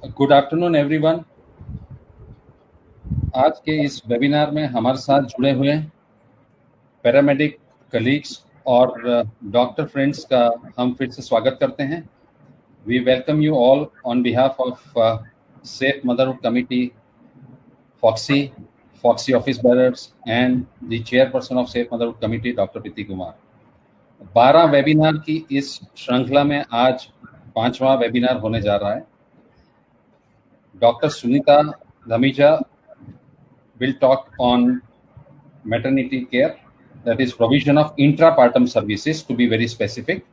Good afternoon everyone. आज के इस वेबिनार में हमारे साथ जुड़े हुए पैरामेडिक कलीग्स और डॉक्टर फ्रेंड्स का हम फिर से स्वागत करते हैं। We welcome you all on behalf of safe motherhood committee, FOGSI office bearers and the chairperson of safe motherhood committee doctor Preeti Kumar. 12 webinar की इस श्रृंखला में आज 5वां वेबिनार होने जा रहा है। Dr. Sunita Dhamija will talk on maternity care, that is provision of intrapartum services to be very specific.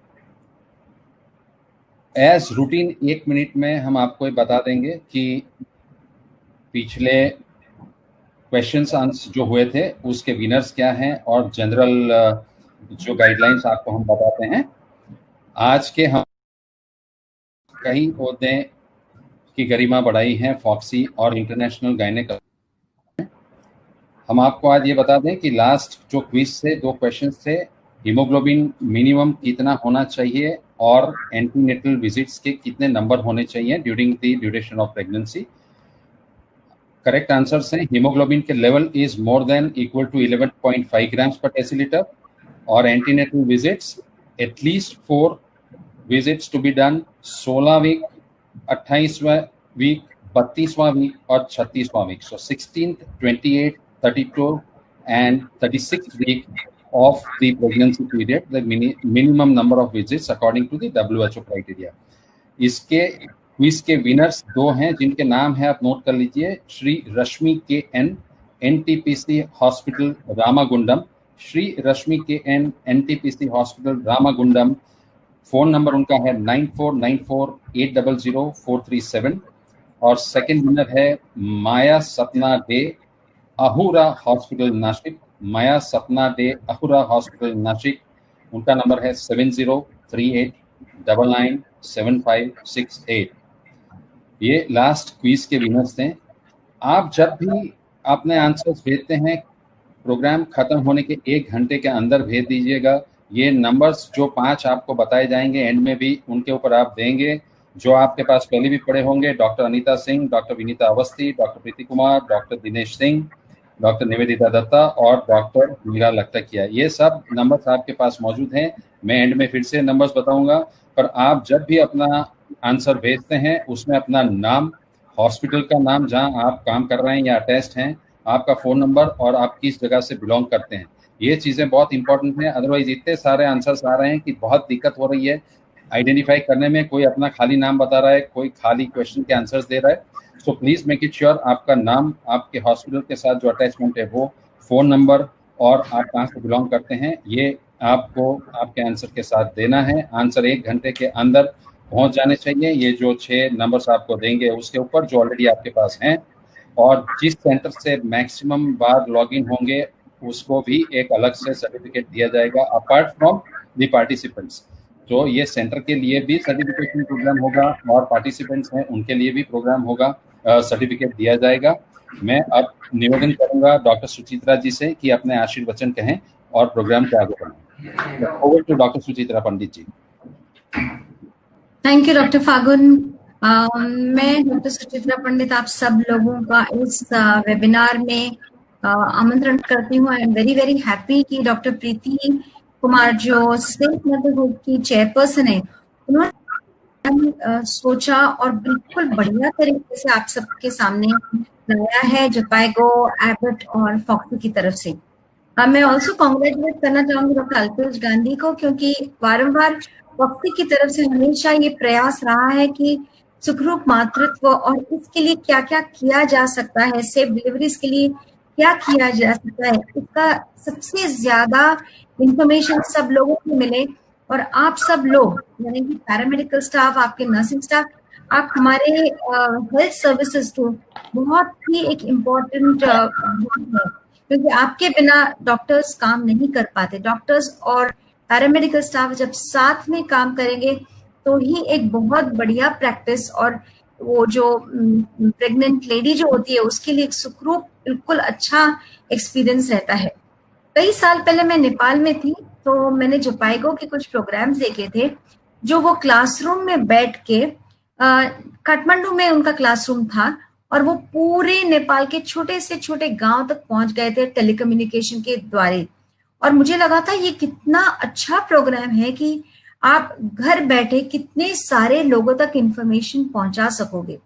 As routine 1 minute में हम आपको बता देंगे कि पिछले क्वेश्चंस आंसर जो हुए थे उसके विनर्स क्या हैं और जनरल जो गाइडलाइंस आपको हम बताते हैं। आज के हम कई ओहदे की गरिमा बढ़ाई है फॉक्सी और इंटरनेशनल गायनेक। हम आपको आज ये बता दें कि लास्ट जो क्विज से 2 क्वेश्चंस थे, हीमोग्लोबिन मिनिमम कितना होना चाहिए और एंटीनेटल विजिट्स के कितने नंबर होने चाहिए during the duration of pregnancy. Correct answers हैं हीमोग्लोबिन के level is more than equal to 11.5 grams per decilitre और antenatal visits at least 4 visits to be done 16 week, 28वां वीक, 32वां वीक और 36वां week. So 16th, 28th, 32 and 36th week of the pregnancy period, the minimum number of visits according to the WHO criteria. इसके quiz के winners 2 हैं जिनके नाम है, आप नोट कर लीजिए। Shri Rashmi K N, NTPC hospital Ramagundam. Shri Rashmi K N, NTPC hospital Ramagundam. Phone number उनका है 9494800437 और सेकंड विनर है माया सपना डे, अहुरा हॉस्पिटल नासिक। माया सपना डे, अहुरा हॉस्पिटल नासिक। उनका नंबर है 7038997568। ये लास्ट क्विज के विनर्स थे। आप जब भी अपने आंसर्स भेजते हैं, प्रोग्राम खत्म होने के 1 घंटे के अंदर भेज दीजिएगा। ये नंबर्स जो 5 आपको बताए जाएंगे एंड में भी उनके ऊपर आप देंगे जो आपके पास पहले भी पड़े होंगे। Doctor Anita Singh, doctor Vinita Awasthi, doctor Preeti Kumar, doctor Dinesh Singh, doctor Nivedita Datta और डॉक्टर मीरा लखतकिया, ये सब नंबर्स आपके पास मौजूद हैं। मैं एंड में फिर से नंबर्स बताऊंगा, पर आप जब भी अपना आंसर भेजते हैं उसमें अपना नाम, हॉस्पिटल का नाम जहां आप काम कर रहे हैं या टेस्ट हैं, आपका फ़ोन नंबर और आप किस जगह से बिलोंग करते हैं, ये चीज़ें बहुत इंपॉर्टेंट हैं। अदरवाइज इतने सारे आंसर्स आ रहे हैं कि बहुत दिक्कत हो रही है आइडेंटिफाई करने में। कोई अपना खाली नाम बता रहा है, कोई खाली क्वेश्चन के आंसर्स दे रहा है। So please make it sure आपका नाम, आपके हॉस्पिटल के साथ जो अटैचमेंट है वो, फ़ोन नंबर और आप कहाँ से बिलोंग करते हैं, ये आपको आपके आंसर के साथ देना है। आंसर 1 घंटे के अंदर पहुँच जाने चाहिए। ये जो 6 नंबर्स आपको देंगे उसके ऊपर जो ऑलरेडी आपके पास हैं, और जिस सेंटर से मैक्सिमम बार लॉगिन होंगे उसको भी एक अलग से सर्टिफिकेट दिया जाएगा अपार्ट फ्रॉम द पार्टिसिपेंट्स। तो ये सेंटर के लिए भी सर्टिफिकेशन प्रोग्राम होगा और पार्टिसिपेंट्स हैं उनके लिए भी प्रोग्राम होगा, सर्टिफिकेट दिया जाएगा। मैं अब निवेदन करूंगा डॉक्टर सुचित्रा जी से कि अपने आशीर्वचन कहें और प्रोग्राम को आगे बढ़ाएं। Over to doctor Suchitra Pandit ji. Thank you doctor Phagun. मैं डॉक्टर सुचित्रा पंडित आप सब लोगों का इस वेबिनार में आमंत्रण करती हूँ। I am very very happy कि डॉक्टर प्रीति कुमार जो सेफ मदरहुड की चेयरपर्सन है, उन्होंने सोचा और बिल्कुल बढ़िया तरीके से आप सबके सामने लाया है, जपाइगो, एबट और फॉक्सी की तरफ से। मैं ऑल्सो कॉन्ग्रेचुलेट करना चाहूंगी डॉक्टर अल्पेश गांधी को, क्योंकि वारंबार फॉक्सी की तरफ से हमेशा ये प्रयास रहा है कि सुखरूप मातृत्व और इसके लिए क्या क्या किया जा सकता है, सेफ डिलीवरीज के लिए क्या किया जा सकता है, इसका सबसे ज्यादा इंफॉर्मेशन सब लोगों को मिले। और आप सब लोग यानी कि पैरामेडिकल स्टाफ, आपके नर्सिंग स्टाफ, आप हमारे हेल्थ सर्विसेज को बहुत ही एक इम्पोर्टेंट है, क्योंकि आपके बिना डॉक्टर्स काम नहीं कर पाते। डॉक्टर्स और पैरामेडिकल स्टाफ जब साथ में काम करेंगे तो ही एक बहुत बढ़िया प्रैक्टिस और वो जो प्रेग्नेंट लेडी जो होती है उसके लिए एक सुखरूप बिल्कुल अच्छा एक्सपीरियंस रहता है। कई साल पहले मैं नेपाल में थी, तो मैंने जपाइगो के कुछ प्रोग्राम्स देखे थे जो वो क्लासरूम में बैठ के काठमांडू में उनका क्लासरूम था और वो पूरे नेपाल के छोटे से छोटे गांव तक पहुंच गए थे टेलीकम्युनिकेशन के द्वारा। और मुझे लगा था ये कितना अच्छा प्रोग्राम है कि आप घर बैठे कितने सारे लोगों तक इंफॉर्मेशन पहुंचा सकोगे।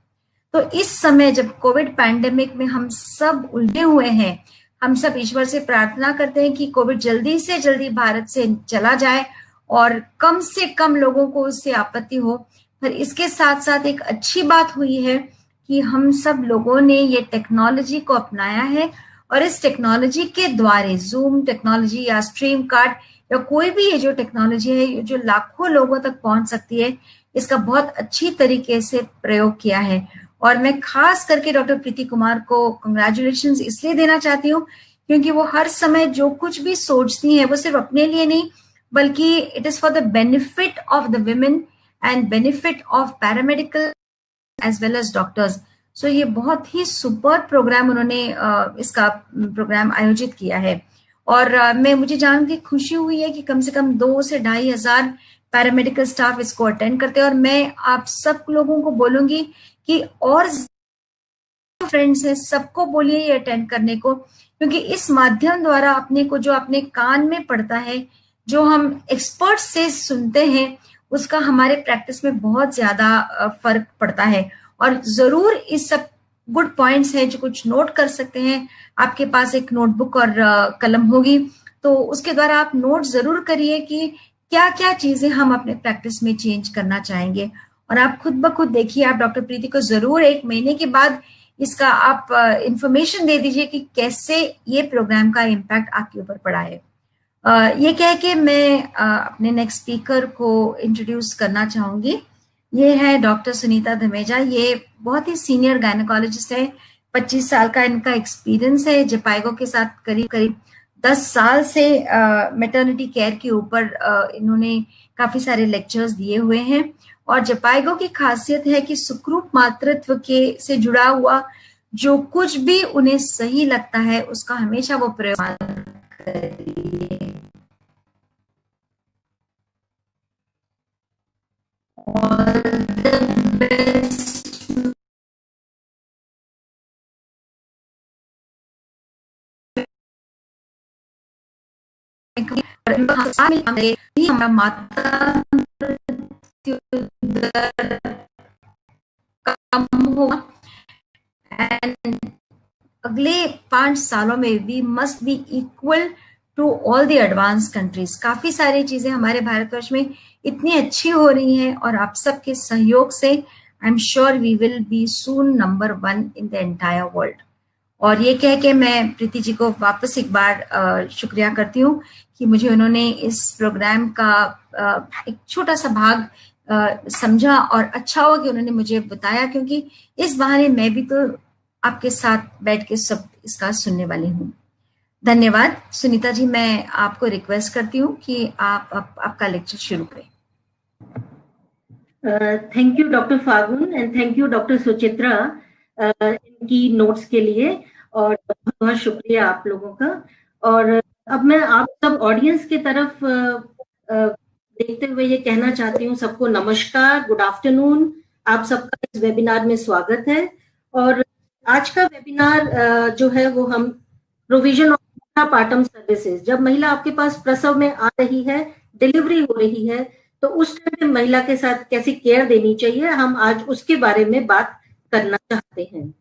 तो इस समय जब कोविड पैंडेमिक में हम सब उलझे हुए हैं, हम सब ईश्वर से प्रार्थना करते हैं कि कोविड जल्दी से जल्दी भारत से चला जाए और कम से कम लोगों को उससे आपत्ति हो। पर इसके साथ साथ एक अच्छी बात हुई है कि हम सब लोगों ने ये टेक्नोलॉजी को अपनाया है और इस टेक्नोलॉजी के द्वारा जूम टेक्नोलॉजी या स्ट्रीम कार्ड या कोई भी ये जो टेक्नोलॉजी है जो लाखों लोगों तक पहुंच सकती है, इसका बहुत अच्छी तरीके से प्रयोग किया है। और मैं खास करके डॉक्टर प्रीति कुमार को कंग्रेचुलेशंस इसलिए देना चाहती हूँ क्योंकि वो हर समय जो कुछ भी सोचती हैं वो सिर्फ अपने लिए नहीं बल्कि it is for the benefit of the women and benefit of paramedical as well as doctors. So ये बहुत ही सुपर प्रोग्राम उन्होंने इसका प्रोग्राम आयोजित किया है। और मुझे जान के खुशी हुई है कि कम से कम 2 से 2,500 हजार पैरामेडिकल स्टाफ इसको अटेंड करते हैं। और मैं आप सब लोगों को बोलूंगी कि और फ्रेंड्स है सबको बोलिए ये अटेंड करने को, क्योंकि इस माध्यम द्वारा अपने को जो अपने कान में पड़ता है, जो हम एक्सपर्ट से सुनते हैं, उसका हमारे प्रैक्टिस में बहुत ज्यादा फर्क पड़ता है। और जरूर इस सब गुड पॉइंट्स हैं जो कुछ नोट कर सकते हैं। आपके पास एक नोटबुक और कलम होगी तो उसके द्वारा आप नोट जरूर करिए कि क्या क्या चीजें हम अपने प्रैक्टिस में चेंज करना चाहेंगे। और आप खुद ब खुद देखिए, आप डॉक्टर प्रीति को जरूर 1 महीने के बाद इसका आप इंफॉर्मेशन दे दीजिए कि कैसे ये प्रोग्राम का इम्पैक्ट आपके ऊपर पड़ा है। ये कह के मैं अपने नेक्स्ट स्पीकर को इंट्रोड्यूस करना चाहूंगी। ये है डॉक्टर सुनीता धमेजा। ये बहुत ही सीनियर गायनेकोलॉजिस्ट है, 25 साल का इनका एक्सपीरियंस है। जपाइगो के साथ करीब करीब 10 साल से मैटरनिटी केयर के ऊपर इन्होंने काफी सारे लेक्चर्स दिए हुए हैं। और जपाइगो की खासियत है कि सुखरूप मातृत्व के से जुड़ा हुआ जो कुछ भी उन्हें सही लगता है उसका हमेशा वो प्रयोग करिए। All the best. हमारा माता कम होगा एंड अगले 5 सालों में we must be equal to all the advance countries. काफी सारी चीजें हमारे भारतवर्ष में इतनी अच्छी हो रही हैं और आप सबके सहयोग से I am sure we will be soon number 1 in the entire world. और ये कह के मैं प्रीति जी को वापस एक बार शुक्रिया करती हूँ कि मुझे उन्होंने इस प्रोग्राम का एक छोटा सा भाग समझा और अच्छा हुआ कि उन्होंने मुझे बताया, क्योंकि इस बहाने मैं भी तो आपके साथ बैठ के सब इसका सुनने वाली हूँ। धन्यवाद। सुनीता जी, मैं आपको रिक्वेस्ट करती हूँ कि आप आपका लेक्चर शुरू करें। Thank you doctor Phagun and thank you doctor Suchitra इनकी नोट्स के लिए, और बहुत बहुत शुक्रिया आप लोगों का। और अब मैं आप सब ऑडियंस की तरफ देखते हुए ये कहना चाहती हूँ, सबको नमस्कार, गुड आफ्टरनून। आप सबका इस वेबिनार में स्वागत है। और आज का वेबिनार जो है वो हम प्रोविजन ऑफ पार्टम सर्विसेज, जब महिला आपके पास प्रसव में आ रही है, डिलीवरी हो रही है, तो उस टाइम महिला के साथ कैसी केयर देनी चाहिए, हम आज उसके बारे में बात करना चाहते हैं।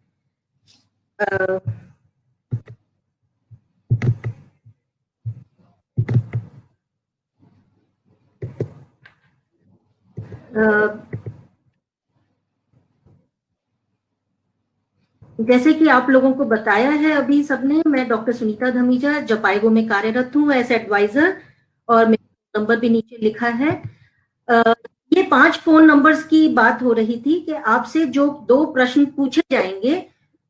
जैसे कि आप लोगों को बताया है अभी सबने, मैं डॉक्टर सुनीता धमीजा जपाइगो में कार्यरत हूँ एज एडवाइजर, और मेरा नंबर भी नीचे लिखा है। ये 5 फोन नंबर्स की बात हो रही थी कि आपसे जो 2 प्रश्न पूछे जाएंगे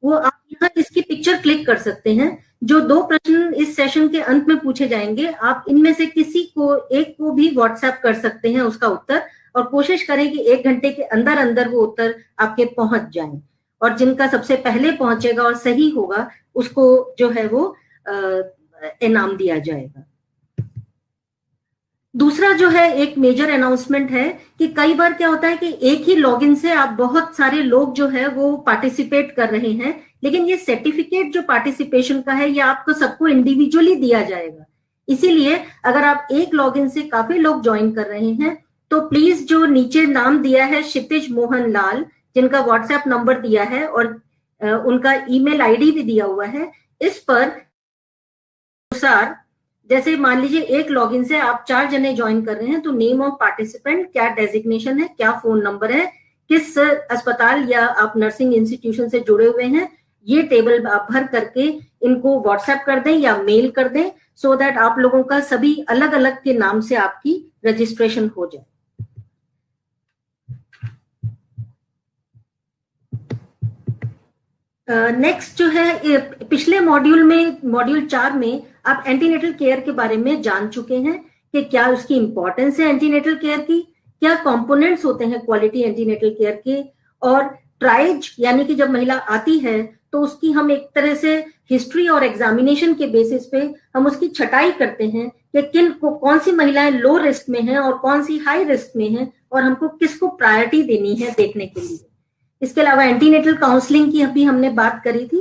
वो आप यहाँ इसकी पिक्चर क्लिक कर सकते हैं। जो 2 प्रश्न इस सेशन के अंत में पूछे जाएंगे, आप इनमें से किसी को एक को भी व्हाट्सएप कर सकते हैं उसका उत्तर, और कोशिश करें कि 1 घंटे के अंदर अंदर वो उत्तर आपके पहुंच जाए। और जिनका सबसे पहले पहुंचेगा और सही होगा उसको जो है वो इनाम दिया जाएगा। दूसरा जो है एक मेजर अनाउंसमेंट है कि कई बार क्या होता है कि एक ही लॉगिन से आप बहुत सारे लोग जो है वो पार्टिसिपेट कर रहे हैं, लेकिन ये सर्टिफिकेट जो पार्टिसिपेशन का है ये आपको सबको इंडिविजुअली दिया जाएगा। इसीलिए अगर आप एक लॉगिन से काफी लोग ज्वाइन कर रहे हैं तो प्लीज जो नीचे नाम दिया है क्षितिज मोहन लाल, जिनका व्हाट्सएप नंबर दिया है और उनका ईमेल आईडी भी दिया हुआ है, इस पर अनुसार जैसे मान लीजिए एक लॉगिन से आप 4 जने ज्वाइन कर रहे हैं तो नेम ऑफ पार्टिसिपेंट, क्या डेजिग्नेशन है, क्या फोन नंबर है, किस अस्पताल या आप नर्सिंग इंस्टीट्यूशन से जुड़े हुए हैं, ये टेबल आप भर करके इनको व्हाट्सएप कर दें या मेल कर दें, सो दैट आप लोगों का सभी अलग अलग के नाम से आपकी रजिस्ट्रेशन हो जाए। नेक्स्ट जो है पिछले मॉड्यूल में, मॉड्यूल 4 में आप एंटीनेटल केयर के बारे में जान चुके हैं कि क्या उसकी इंपॉर्टेंस है एंटीनेटल केयर की, क्या कंपोनेंट्स होते हैं क्वालिटी एंटीनेटल केयर के, और ट्राइज यानी कि जब महिला आती है तो उसकी हम एक तरह से हिस्ट्री और एग्जामिनेशन के बेसिस पे हम उसकी छटाई करते हैं कि कौन सी महिलाएं लो रिस्क में हैं और कौन सी हाई रिस्क में हैं और हमको किसको प्रायोरिटी देनी है देखने के लिए। इसके अलावा एंटीनेटल काउंसलिंग की अभी हमने बात करी थी,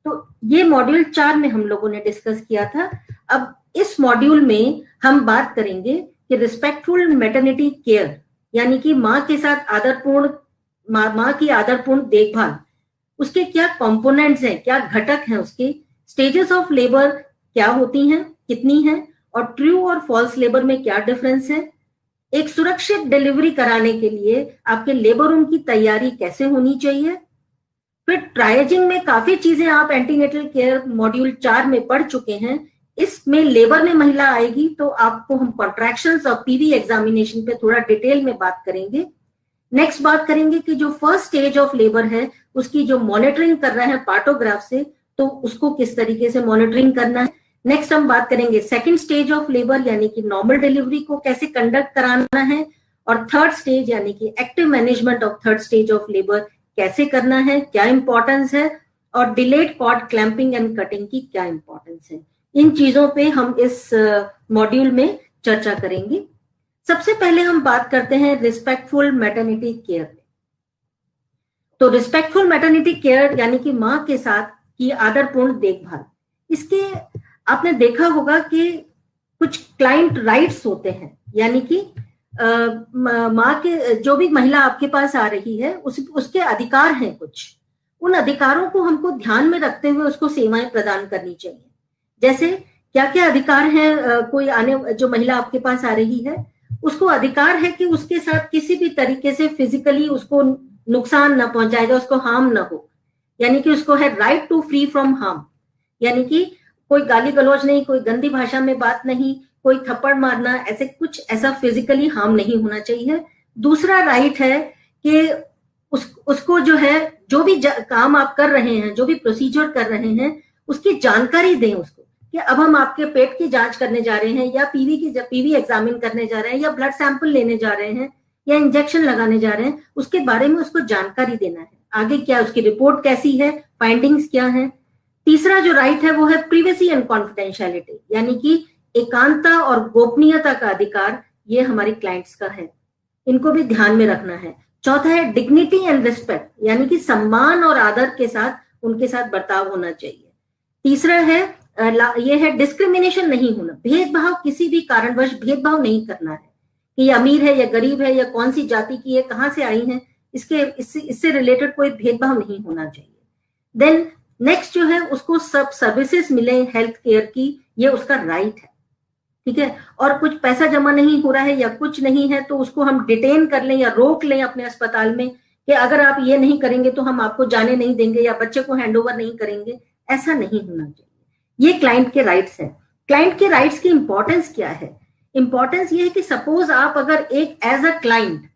तो ये मॉड्यूल 4 में हम लोगों ने डिस्कस किया था। अब इस मॉड्यूल में हम बात करेंगे कि रिस्पेक्टफुल मैटरनिटी केयर यानी कि माँ के साथ आदरपूर्ण माँ की आदरपूर्ण देखभाल, उसके क्या कंपोनेंट्स हैं, क्या घटक हैं, उसके स्टेजेस ऑफ लेबर क्या होती हैं, कितनी हैं, और ट्रू और फॉल्स लेबर में क्या डिफरेंस है, एक सुरक्षित डिलीवरी कराने के लिए आपके लेबर रूम की तैयारी कैसे होनी चाहिए। फिर ट्राइजिंग में काफी चीजें आप एंटीनेटल केयर मॉड्यूल 4 में पढ़ चुके हैं। इसमें लेबर में महिला आएगी तो आपको हम कॉन्ट्रैक्शंस और पीवी एग्जामिनेशन पे थोड़ा डिटेल में बात करेंगे। नेक्स्ट बात करेंगे कि जो फर्स्ट स्टेज ऑफ लेबर है उसकी जो मॉनिटरिंग कर रहे हैं पार्टोग्राफ से, तो उसको किस तरीके से मॉनिटरिंग करना है। नेक्स्ट हम बात करेंगे सेकंड स्टेज ऑफ लेबर यानी कि नॉर्मल डिलीवरी को कैसे कंडक्ट कराना है, और थर्ड स्टेज यानी कि active management of third stage of labour कैसे करना है, क्या इंपॉर्टेंस है, और delayed cord clamping and cutting की क्या इंपॉर्टेंस है। इन चीजों पे हम इस मॉड्यूल में चर्चा करेंगे। सबसे पहले हम बात करते हैं रिस्पेक्टफुल मैटरनिटी केयर। तो रिस्पेक्टफुल मैटरनिटी केयर यानी कि माँ के साथ की आदरपूर्ण देखभाल, इसके आपने देखा होगा कि कुछ क्लाइंट राइट्स होते हैं, यानी कि माँ के जो भी महिला आपके पास आ रही है उसके अधिकार हैं कुछ, उन अधिकारों को हमको ध्यान में रखते हुए उसको सेवाएं प्रदान करनी चाहिए। जैसे क्या क्या अधिकार हैं, कोई आने जो महिला आपके पास आ रही है उसको अधिकार है कि उसके साथ किसी भी तरीके से फिजिकली उसको नुकसान न पहुंचाया जाए, उसको हार्म न हो, यानी कि उसको है right to free from harm, यानी कि कोई गाली गलौज नहीं, कोई गंदी भाषा में बात नहीं, कोई थप्पड़ मारना, ऐसे कुछ ऐसा फिजिकली हार्म नहीं होना चाहिए। दूसरा राइट है कि उसको जो है जो भी काम आप कर रहे हैं, जो भी प्रोसीजर कर रहे हैं उसकी जानकारी दें उसको कि अब हम आपके पेट की जांच करने जा रहे हैं या पीवी एग्जामिन करने जा रहे हैं या ब्लड सैंपल लेने जा रहे हैं या इंजेक्शन लगाने जा रहे हैं, उसके बारे में उसको जानकारी देना है। आगे क्या उसकी रिपोर्ट कैसी है, फाइंडिंग्स क्या है। तीसरा जो राइट है वो है प्रिवेसी एंड कॉन्फिडेंशियलिटी, यानी कि एकांतता और गोपनीयता का अधिकार, ये हमारे क्लाइंट्स का है, इनको भी ध्यान में रखना है। चौथा है डिग्निटी एंड रिस्पेक्ट, यानी कि सम्मान और आदर के साथ उनके साथ बर्ताव होना चाहिए। तीसरा है ये है डिस्क्रिमिनेशन नहीं होना, भेदभाव, किसी भी कारणवश भेदभाव नहीं करना है कि ये अमीर है या गरीब है या कौन सी जाति की है, कहाँ से आई है, इससे रिलेटेड कोई भेदभाव नहीं होना चाहिए। देन नेक्स्ट जो है उसको सब सर्विसेज मिले हेल्थ केयर की, ये उसका राइट है, ठीक है। और कुछ पैसा जमा नहीं हो रहा है या कुछ नहीं है तो उसको हम डिटेन कर लें या रोक लें अपने अस्पताल में कि अगर आप ये नहीं करेंगे तो हम आपको जाने नहीं देंगे या बच्चे को हैंडओवर नहीं करेंगे, ऐसा नहीं होना चाहिए। ये क्लाइंट के राइट्स हैं। क्लाइंट के राइट्स की इंपॉर्टेंस क्या है? इंपॉर्टेंस ये है कि सपोज आप अगर एक एज अ क्लाइंट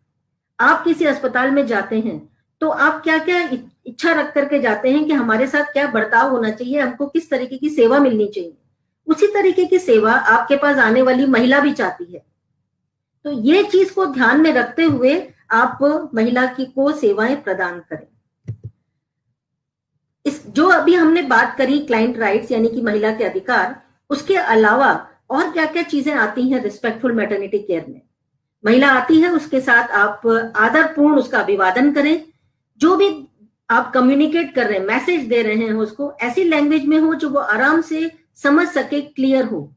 आप किसी अस्पताल में जाते हैं तो आप क्या क्या इच्छा रख करके जाते हैं कि हमारे साथ क्या बर्ताव होना चाहिए, हमको किस तरीके की सेवा मिलनी चाहिए, उसी तरीके की सेवा आपके पास आने वाली महिला भी चाहती है। तो ये चीज को ध्यान में रखते हुए आप महिला को सेवाएं प्रदान करें। इस जो अभी हमने बात करी क्लाइंट राइट्स यानी कि महिला के अधिकार, उसके अलावा और क्या क्या चीजें आती हैं रिस्पेक्टफुल मैटरनिटी केयर में। महिला आती है, उसके साथ आप आदरपूर्ण उसका अभिवादन करें, जो भी आप कम्युनिकेट कर रहे हैं, मैसेज दे रहे हैं, उसको ऐसी लैंग्वेज में हो जो वो आराम से समझ सके, क्लियर हो।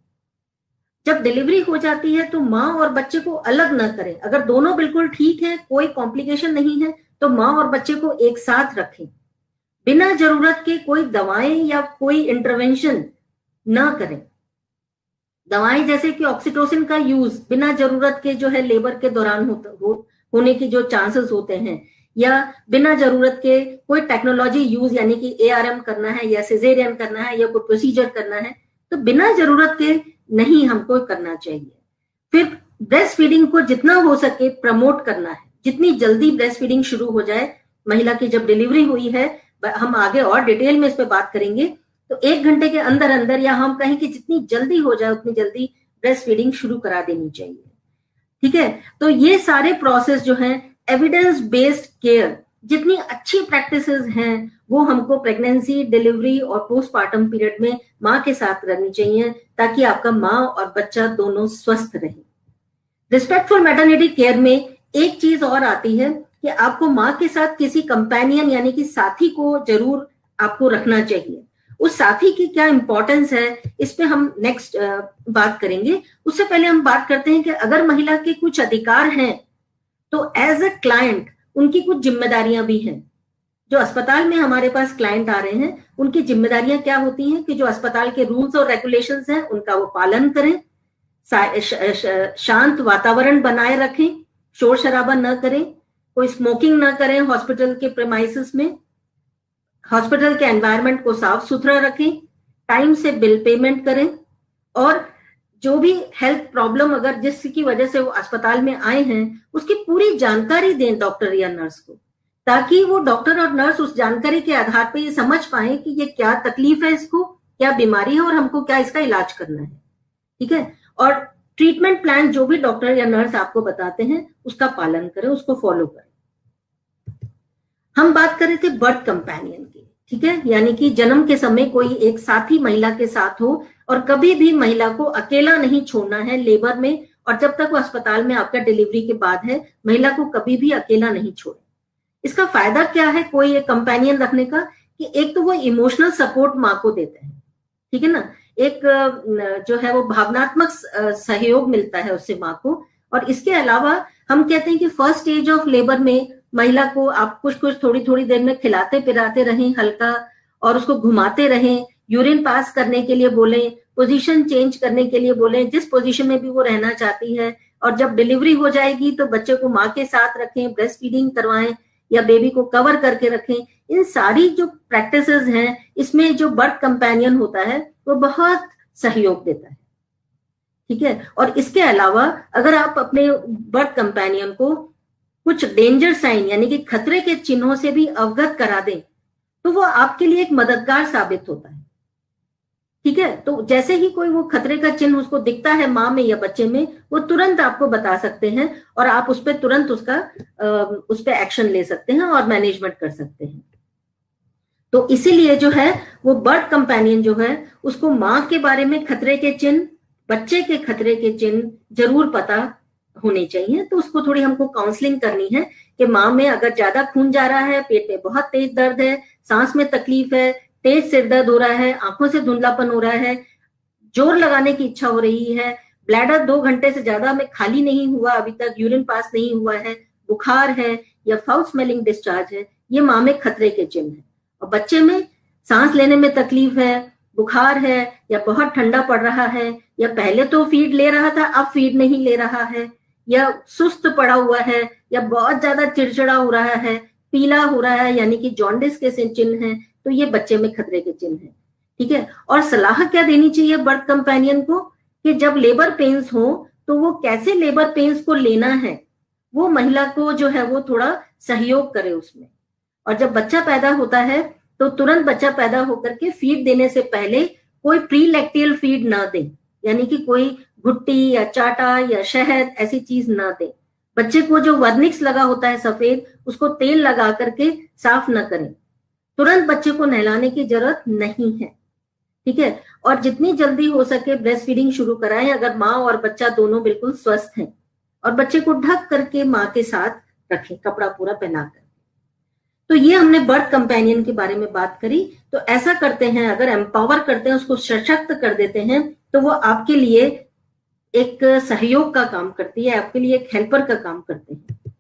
जब डिलीवरी हो जाती है तो माँ और बच्चे को अलग न करें। अगर दोनों बिल्कुल ठीक है, कोई कॉम्प्लिकेशन नहीं है, तो माँ और बच्चे को एक साथ रखें। बिना जरूरत के कोई दवाएं या कोई इंटरवेंशन न करें। दवाएं जैसे कि ऑक्सीटोसिन का यूज बिना जरूरत के जो है लेबर के दौरान होने के जो चांसेस होते हैं, या बिना जरूरत के कोई टेक्नोलॉजी यूज यानी कि ARM करना है या सिजेरियन करना है या कोई प्रोसीजर करना है, तो बिना जरूरत के नहीं हमको करना चाहिए। फिर ब्रेस्ट फीडिंग को जितना हो सके प्रमोट करना है। जितनी जल्दी ब्रेस्ट फीडिंग शुरू हो जाए, महिला की जब डिलीवरी हुई है, हम आगे और डिटेल में इस पे बात करेंगे, तो 1 घंटे के अंदर अंदर, या हम कहें कि जितनी जल्दी हो जाए उतनी जल्दी ब्रेस्ट फीडिंग शुरू करा देनी चाहिए। ठीक है, तो ये सारे प्रोसेस जो हैं एविडेंस बेस्ड केयर, जितनी अच्छी प्रैक्टिसेस हैं वो हमको प्रेगनेंसी, डिलीवरी और पोस्टमार्टम पीरियड में माँ के साथ करनी चाहिए, ताकि आपका माँ और बच्चा दोनों स्वस्थ रहे। रिस्पेक्टफुल मैटरनिटी केयर में एक चीज और आती है कि आपको माँ के साथ किसी कंपेनियन यानी कि साथी को जरूर आपको रखना चाहिए। उस साथी की क्या इंपॉर्टेंस है, इस पे हम नेक्स्ट बात करेंगे। उससे पहले हम बात करते हैं कि अगर महिला के कुछ अधिकार हैं तो एज अ क्लाइंट उनकी कुछ जिम्मेदारियां भी हैं। जो अस्पताल में हमारे पास क्लाइंट आ रहे हैं, उनकी जिम्मेदारियां क्या होती हैं कि जो अस्पताल के रूल्स और रेगुलेशंस हैं उनका वो पालन करें, शांत वातावरण बनाए रखें, शोर शराबा न करें, कोई स्मोकिंग न करें हॉस्पिटल के प्रेमाइसिस में, हॉस्पिटल के एनवायरनमेंट को साफ सुथरा रखें, टाइम से बिल पेमेंट करें, और जो भी हेल्थ प्रॉब्लम अगर जिसकी वजह से वो अस्पताल में आए हैं उसकी पूरी जानकारी दें डॉक्टर या नर्स को, ताकि वो डॉक्टर और नर्स उस जानकारी के आधार पर ये समझ पाए कि ये क्या तकलीफ है, इसको क्या बीमारी है और हमको क्या इसका इलाज करना है। ठीक है, और ट्रीटमेंट प्लान जो भी डॉक्टर या नर्स आपको बताते हैं उसका पालन करें, उसको फॉलो करें। हम बात कर रहे थे बर्थ कंपेनियन की। ठीक है, यानी कि जन्म के समय कोई एक साथी महिला के साथ हो, और कभी भी महिला को अकेला नहीं छोड़ना है लेबर में, और जब तक वो अस्पताल में आपका डिलीवरी के बाद है, महिला को कभी भी अकेला नहीं छोड़े। इसका फायदा क्या है कोई एक कंपेनियन रखने का, कि एक तो वो इमोशनल सपोर्ट माँ को देते हैं। ठीक है ना, एक जो है वो भावनात्मक सहयोग मिलता है उससे माँ को। और इसके अलावा हम कहते हैं कि फर्स्ट स्टेज ऑफ लेबर में महिला को आप कुछ थोड़ी थोड़ी देर में खिलाते पिलाते रहें हल्का, और उसको घुमाते रहें, यूरिन पास करने के लिए बोलें, पोजीशन चेंज करने के लिए बोलें, जिस पोजीशन में भी वो रहना चाहती है। और जब डिलीवरी हो जाएगी तो बच्चे को माँ के साथ रखें, ब्रेस्ट फीडिंग करवाएं या बेबी को कवर करके रखें। इन सारी जो प्रैक्टिसेस हैं, इसमें जो बर्थ कंपेनियन होता है वो बहुत सहयोग देता है। ठीक है, और इसके अलावा अगर आप अपने बर्थ कंपेनियन को कुछ डेंजर साइन यानी कि खतरे के चिन्हों से भी अवगत करा दें, तो वो आपके लिए एक मददगार साबित होता है। ठीक है, तो जैसे ही कोई वो खतरे का चिन्ह उसको दिखता है माँ में या बच्चे में, वो तुरंत आपको बता सकते हैं और आप उस पर तुरंत उस पर एक्शन ले सकते हैं और मैनेजमेंट कर सकते हैं। तो इसीलिए जो है वो बर्थ कंपेनियन जो है उसको माँ के बारे में खतरे के चिन्ह, बच्चे के खतरे के चिन्ह जरूर पता होने चाहिए। तो उसको थोड़ी हमको काउंसलिंग करनी है कि माँ में अगर ज्यादा खून जा रहा है, पेट में बहुत तेज दर्द है, सांस में तकलीफ है, तेज सिर दर्द हो रहा है, आंखों से धुंधलापन हो रहा है, जोर लगाने की इच्छा हो रही है, ब्लैडर 2 घंटे से ज्यादा में खाली नहीं हुआ, अभी तक यूरिन पास नहीं हुआ है, बुखार है या फाउल स्मेलिंग डिस्चार्ज है, ये माँ में खतरे के चिन्ह है। और बच्चे में सांस लेने में तकलीफ है, बुखार है या बहुत ठंडा पड़ रहा है, या पहले तो फीड ले रहा था अब फीड नहीं ले रहा है, या सुस्त पड़ा हुआ है, या बहुत ज्यादा चिड़चिड़ा हो रहा है, पीला हो रहा है यानी कि जॉन्डिस के चिन्ह है, तो ये बच्चे में खतरे के चिन्ह है। ठीक है, और सलाह क्या देनी चाहिए बर्थ कंपेनियन को कि जब लेबर पेन्स हो तो वो कैसे लेबर पेन्स को लेना है, वो महिला को जो है वो थोड़ा सहयोग करे उसमें। और जब बच्चा पैदा होता है तो तुरंत बच्चा पैदा होकर के फीड देने से पहले कोई प्री लैक्टियल फीड ना दे, यानी कि कोई घुट्टी या चाटा या शहद ऐसी चीज ना दे। बच्चे को जो वर्निक्स लगा होता है सफेद, उसको तेल लगा करके साफ न करें। तुरंत बच्चे को नहलाने की जरूरत नहीं है। ठीक है। और जितनी जल्दी हो सके ब्रेस्ट फीडिंग शुरू कराएं अगर माँ और बच्चा दोनों बिल्कुल स्वस्थ हैं, और बच्चे को ढक करके माँ के साथ रखें, कपड़ा पूरा पहनाकर। तो ये हमने बर्थ कंपेनियन के बारे में बात करी। तो ऐसा करते हैं, अगर एम्पावर करते हैं, उसको सशक्त कर देते हैं, तो वो आपके लिए एक सहयोग का काम करती है, आपके लिए एक हेल्पर का काम करते हैं।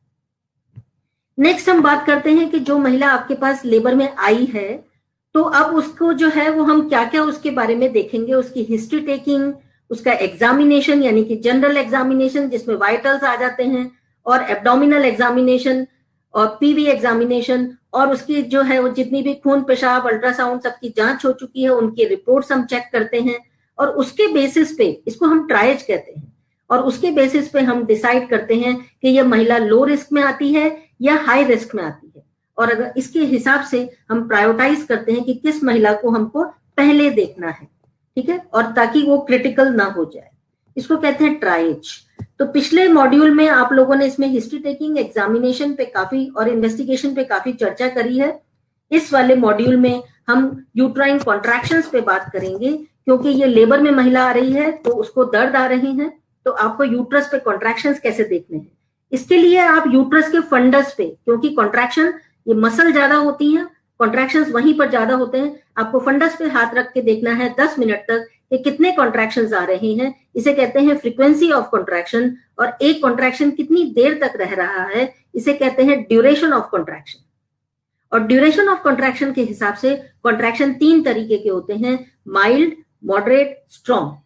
नेक्स्ट हम बात करते हैं कि जो महिला आपके पास लेबर में आई है, तो अब उसको जो है वो हम क्या क्या उसके बारे में देखेंगे। उसकी हिस्ट्री टेकिंग, उसका एग्जामिनेशन यानी कि जनरल एग्जामिनेशन जिसमें वाइटल्स आ जाते हैं, और एब्डोमिनल एग्जामिनेशन और पीवी एग्जामिनेशन, और उसकी जो है वो जितनी भी खून पेशाब अल्ट्रासाउंड सबकी जांच हो चुकी है, उनकी रिपोर्ट्स हम चेक करते हैं, और उसके बेसिस पे, इसको हम ट्रायज कहते हैं, और उसके बेसिस पे हम डिसाइड करते हैं कि ये महिला लो रिस्क में आती है या हाई रिस्क में आती है, और अगर इसके हिसाब से हम प्रायोरिटाइज करते हैं कि किस महिला को हमको पहले देखना है, ठीक है, और ताकि वो क्रिटिकल ना हो जाए। इसको कहते हैं ट्रायज। तो पिछले मॉड्यूल में आप लोगों ने इसमें हिस्ट्री टेकिंग, एग्जामिनेशन पे काफी और इन्वेस्टिगेशन पे काफी चर्चा करी है। इस वाले मॉड्यूल में हम यूट्राइन कॉन्ट्रैक्शंस पे बात करेंगे, क्योंकि ये लेबर में महिला आ रही है तो उसको दर्द आ रही है, तो आपको यूट्रस पे कॉन्ट्रैक्शंस कैसे देखने हैं। इसके लिए आप यूट्रस के फंडस पे, क्योंकि कॉन्ट्रैक्शन ये मसल ज्यादा होती हैं, कॉन्ट्रैक्शंस वहीं पर ज्यादा होते हैं, आपको फंडस पे हाथ रख के देखना है 10 मिनट तक कि कितने कॉन्ट्रैक्शंस आ रहे हैं। इसे कहते हैं फ्रीक्वेंसी ऑफ कॉन्ट्रैक्शन, और एक कॉन्ट्रैक्शन कितनी देर तक रह रहा है इसे कहते हैं ड्यूरेशन ऑफ कॉन्ट्रैक्शन। और ड्यूरेशन ऑफ कॉन्ट्रैक्शन के हिसाब से कॉन्ट्रैक्शन 3 तरीके के होते हैं, माइल्ड, मॉडरेट, स्ट्रॉन्ग।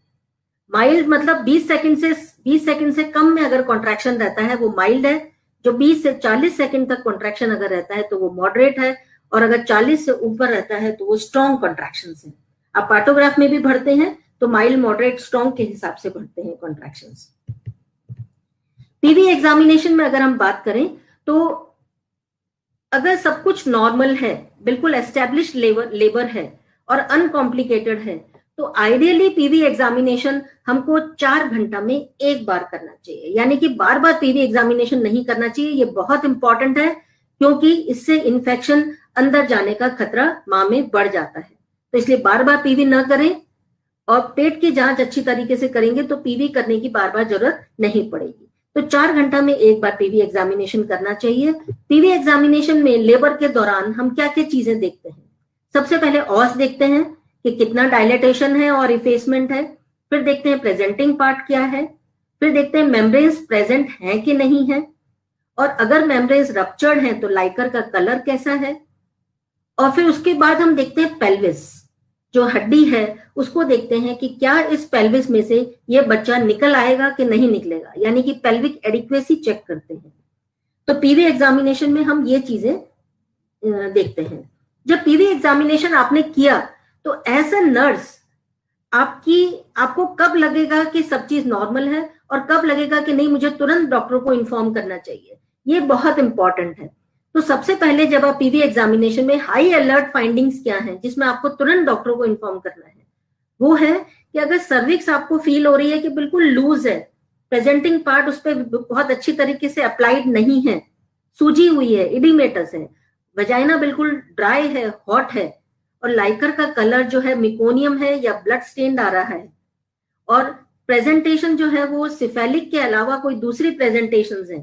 माइल्ड मतलब 20 सेकंड से कम में अगर कॉन्ट्रैक्शन रहता है वो माइल्ड है, जो 20 से 40 सेकंड तक कॉन्ट्रैक्शन अगर रहता है तो वो मॉडरेट है, और अगर 40 से ऊपर रहता है तो वो स्ट्रॉन्ग कॉन्ट्रैक्शन है। आप पार्टोग्राफ में भी भरते हैं तो माइल्ड, मॉडरेट, स्ट्रॉन्ग के हिसाब से भरते हैं कॉन्ट्रैक्शंस। पीवी एग्जामिनेशन में अगर हम बात करें तो अगर सब कुछ नॉर्मल है, बिल्कुल एस्टेब्लिश लेबर है और अनकॉम्प्लिकेटेड है, तो आइडियली पीवी एग्जामिनेशन हमको 4 घंटा में एक बार करना चाहिए, यानी कि बार बार पीवी एग्जामिनेशन नहीं करना चाहिए। ये बहुत इंपॉर्टेंट है, क्योंकि इससे इन्फेक्शन अंदर जाने का खतरा मां में बढ़ जाता है। तो इसलिए बार बार पीवी न करें, और पेट की जांच अच्छी तरीके से करेंगे तो पीवी करने की बार बार जरूरत नहीं पड़ेगी। तो 4 घंटा में एक बार पीवी एग्जामिनेशन करना चाहिए। पीवी एग्जामिनेशन में लेबर के दौरान हम क्या क्या चीजें देखते हैं। सबसे पहले ऑस देखते हैं कि कितना डायलेटेशन है और इफेसमेंट है, फिर देखते हैं प्रेजेंटिंग पार्ट क्या है, फिर देखते हैं मेम्ब्रेन्स प्रेजेंट है कि नहीं है, और अगर मेम्ब्रेन्स रप्चर्ड हैं तो लाइकर का कलर कैसा है, और फिर उसके बाद हम देखते हैं पेल्विस, जो हड्डी है उसको देखते हैं कि क्या इस पेल्विस में से ये बच्चा निकल आएगा कि नहीं निकलेगा, यानी कि पेल्विक एडिक्वेसी चेक करते हैं। तो पीवी एग्जामिनेशन में हम ये चीजें देखते हैं। जब पीवी एग्जामिनेशन आपने किया तो एज अ नर्स आपको कब लगेगा कि सब चीज नॉर्मल है और कब लगेगा कि नहीं, मुझे तुरंत डॉक्टर को इन्फॉर्म करना चाहिए, ये बहुत इंपॉर्टेंट है। तो सबसे पहले जब आप पीवी एग्जामिनेशन में हाई अलर्ट फाइंडिंग्स क्या हैं जिसमें आपको तुरंत डॉक्टर को इन्फॉर्म करना है, वो है कि अगर सर्विक्स आपको फील हो रही है कि बिल्कुल लूज है, प्रेजेंटिंग पार्ट उस पर बहुत अच्छी तरीके से अप्लाइड नहीं है, सूजी हुई है, इडिमेटस है, वजाइना बिल्कुल ड्राई है, हॉट है, और लाइकर का कलर जो है मिकोनियम है या ब्लड स्टेन्ड आ रहा है, और प्रेजेंटेशन जो है वो सिफेलिक के अलावा कोई दूसरी प्रेजेंटेशंस हैं,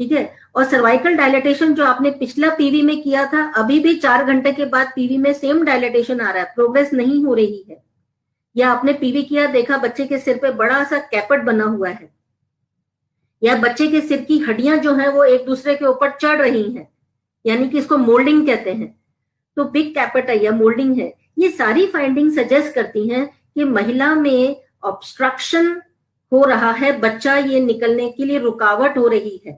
ठीक है, और सर्वाइकल डायलेटेशन जो आपने पिछला पीवी में किया था अभी भी 4 घंटे के बाद पीवी में सेम डायलेटेशन आ रहा है, प्रोग्रेस नहीं हो रही है, या आपने पीवी किया देखा बच्चे के सिर पे बड़ा सा कैपेट बना हुआ है, या बच्चे के सिर की हड्डियां जो है वो एक दूसरे के ऊपर चढ़ रही हैं, यानी कि इसको मोल्डिंग कहते हैं, तो बिग कैपेट है या मोल्डिंग है। ये सारी फाइंडिंग सजेस्ट करती हैं कि महिला में ऑब्स्ट्रक्शन हो रहा है, बच्चा ये निकलने के लिए रुकावट हो रही है,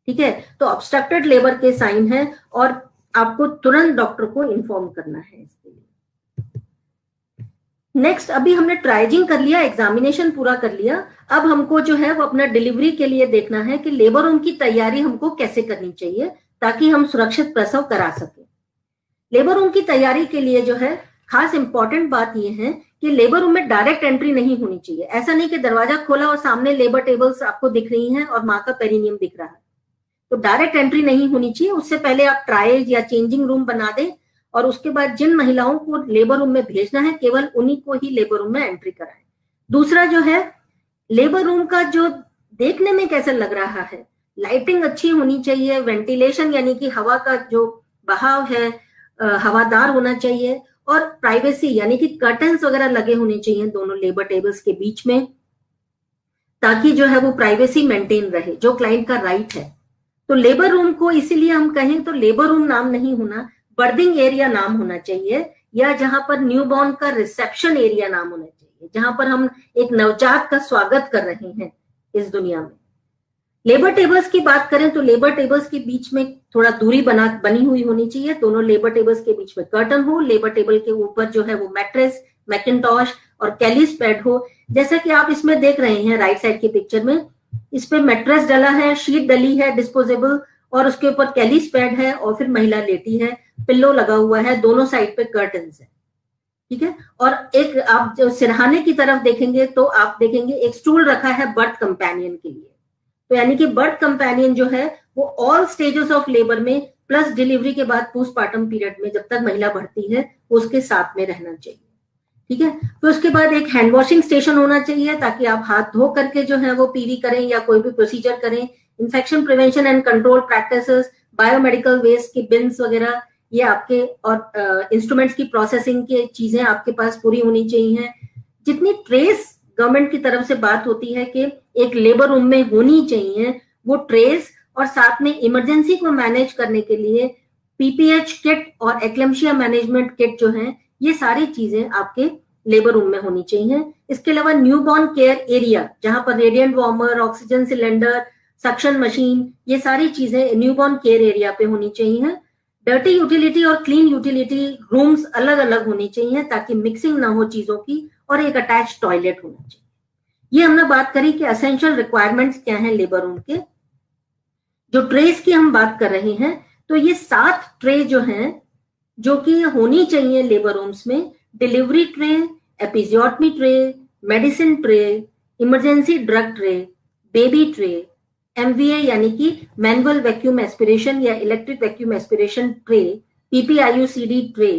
ठीक है, तो ऑब्स्ट्रक्टेड लेबर के साइन है और आपको तुरंत डॉक्टर को इन्फॉर्म करना है इसके लिए। नेक्स्ट, अभी हमने ट्राइजिंग कर लिया, एग्जामिनेशन पूरा कर लिया, अब हमको जो है वो अपना डिलीवरी के लिए देखना है कि लेबर रूम की तैयारी हमको कैसे करनी चाहिए ताकि हम सुरक्षित प्रसव करा सके। लेबर रूम की तैयारी के लिए जो है खास इंपॉर्टेंट बात यह है कि लेबर रूम में डायरेक्ट एंट्री नहीं होनी चाहिए। ऐसा नहीं कि दरवाजा खोला और सामने लेबर टेबल्स आपको दिख रही हैं और माँ का पेरिनियम दिख रहा है, तो डायरेक्ट एंट्री नहीं होनी चाहिए। उससे पहले आप ट्रायल या चेंजिंग रूम बना दें और उसके बाद जिन महिलाओं को लेबर रूम में भेजना है केवल उन्हीं को ही लेबर रूम में एंट्री कराएं। दूसरा जो है, लेबर रूम का जो देखने में कैसा लग रहा है, लाइटिंग अच्छी होनी चाहिए, वेंटिलेशन यानी कि हवा का जो बहाव है हवादार होना चाहिए, और प्राइवेसी यानी कि कर्टन्स वगैरह लगे होने चाहिए दोनों लेबर टेबल्स के बीच में, ताकि जो है वो प्राइवेसी मेंटेन रहे, जो क्लाइंट का राइट है। तो लेबर रूम को इसीलिए हम कहें तो लेबर रूम नाम नहीं होना, बर्थिंग एरिया नाम होना चाहिए, या जहां पर न्यूबॉर्न का रिसेप्शन एरिया नाम होना चाहिए, जहां पर हम एक नवजात का स्वागत कर रहे हैं इस दुनिया में। लेबर टेबल्स की बात करें तो लेबर टेबल्स के बीच में थोड़ा दूरी बनी हुई होनी चाहिए, दोनों लेबर टेबल्स के बीच में कर्टन हो, लेबर टेबल के ऊपर जो है वो मैट्रेस, मैकिन्टॉश और कैलिस पैड हो, जैसा कि आप इसमें देख रहे हैं राइट साइड की पिक्चर में। इस पे मैट्रेस डला है, शीट डली है डिस्पोजेबल, और उसके ऊपर कैलिस पैड है, और फिर महिला लेटी है, पिल्लो लगा हुआ है, दोनों साइड पे कर्टन्स है, ठीक है। और एक आप जो सिरहाने की तरफ देखेंगे तो आप देखेंगे एक स्टूल रखा है बर्थ कंपेनियन के लिए। तो यानी कि बर्थ कंपेनियन जो है वो ऑल स्टेजेस ऑफ लेबर में प्लस डिलीवरी के बाद पोस्टमार्टम पीरियड में जब तक महिला बढ़ती है उसके साथ में रहना चाहिए, ठीक है। तो उसके बाद एक हैंड वॉशिंग स्टेशन होना चाहिए ताकि आप हाथ धो करके जो है वो पीवी करें या कोई भी प्रोसीजर करें। Infection prevention and control practices, biomedical waste की बिन्स वगैरह, ये आपके और इंस्ट्रूमेंट्स की प्रोसेसिंग की चीजें आपके पास पूरी होनी चाहिए। जितनी ट्रेस गवर्नमेंट की तरफ से बात होती है कि एक लेबर रूम में होनी चाहिए, वो ट्रेस और साथ में इमरजेंसी को मैनेज करने के लिए पीपीएच किट और एक्लेम्शिया मैनेजमेंट किट जो है, ये सारी चीजें आपके लेबर रूम में होनी चाहिए। इसके अलावा न्यूबॉर्न केयर एरिया जहां पर radiant warmer, oxygen cylinder, suction machine, ये सारी चीजें न्यूबॉर्न केयर एरिया पे होनी चाहिए। डर्टी यूटिलिटी और क्लीन यूटिलिटी रूम्स अलग अलग होनी चाहिए ताकि मिक्सिंग ना हो चीजों की, और एक अटैच टॉयलेट होना चाहिए। ये हमने बात करी कि एसेंशियल रिक्वायरमेंट्स क्या हैं लेबर रूम के। जो ट्रेस की हम बात कर रहे हैं तो ये 7 ट्रे जो हैं जो कि होनी चाहिए लेबर रूम्स में: delivery tray, episiotomy tray, medicine tray, emergency drug tray, baby tray, MVA यानी कि मैनुअल वैक्यूम एस्पिरेशन या electric vacuum aspiration tray, PPIUCD tray,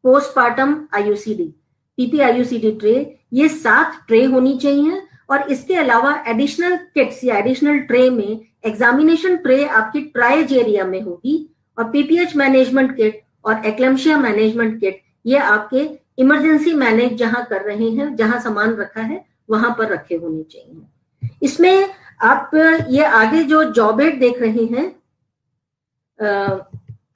postmortem IUCD, PPIUCD tray, ये 7 ट्रे होनी चाहिए। और इसके अलावा एडिशनल किट्स या एडिशनल ट्रे में एग्जामिनेशन ट्रे आपकी ट्राइज एरिया में होगी, और पीपीएच मैनेजमेंट किट और एक्लेम्शिया मैनेजमेंट किट ये आपके इमरजेंसी मैनेज जहां कर रहे हैं, जहां सामान रखा है वहां पर रखे होने चाहिए। इसमें आप ये आगे जो जॉबेट देख रहे हैं,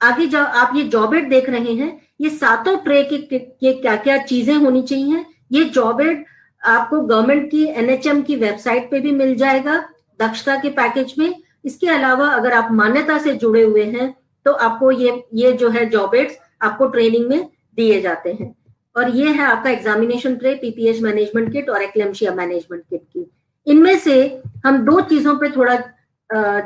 आगे जो आप ये जॉबेट देख रहे हैं, ये 7 ट्रे के क्या क्या चीजें होनी चाहिए, ये जॉबेट आपको गवर्नमेंट की एनएचएम की वेबसाइट पे भी मिल जाएगा दक्षता के पैकेज में। इसके अलावा अगर आप मान्यता से जुड़े हुए हैं तो आपको ये जो है जॉबेट्स आपको ट्रेनिंग में दिए जाते हैं। और ये है आपका examination tray, PPH management kit और एक्लेम्शिया मैनेजमेंट किट की। इनमें से हम 2 चीजों पे थोड़ा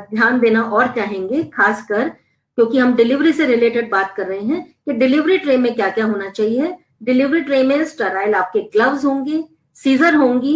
ध्यान देना और चाहेंगे, खासकर क्योंकि हम डिलीवरी से रिलेटेड बात कर रहे हैं कि डिलीवरी ट्रे में क्या क्या होना चाहिए। डिलीवरी ट्रे में स्टेराइल आपके ग्लव्स होंगे, सीजर होंगी,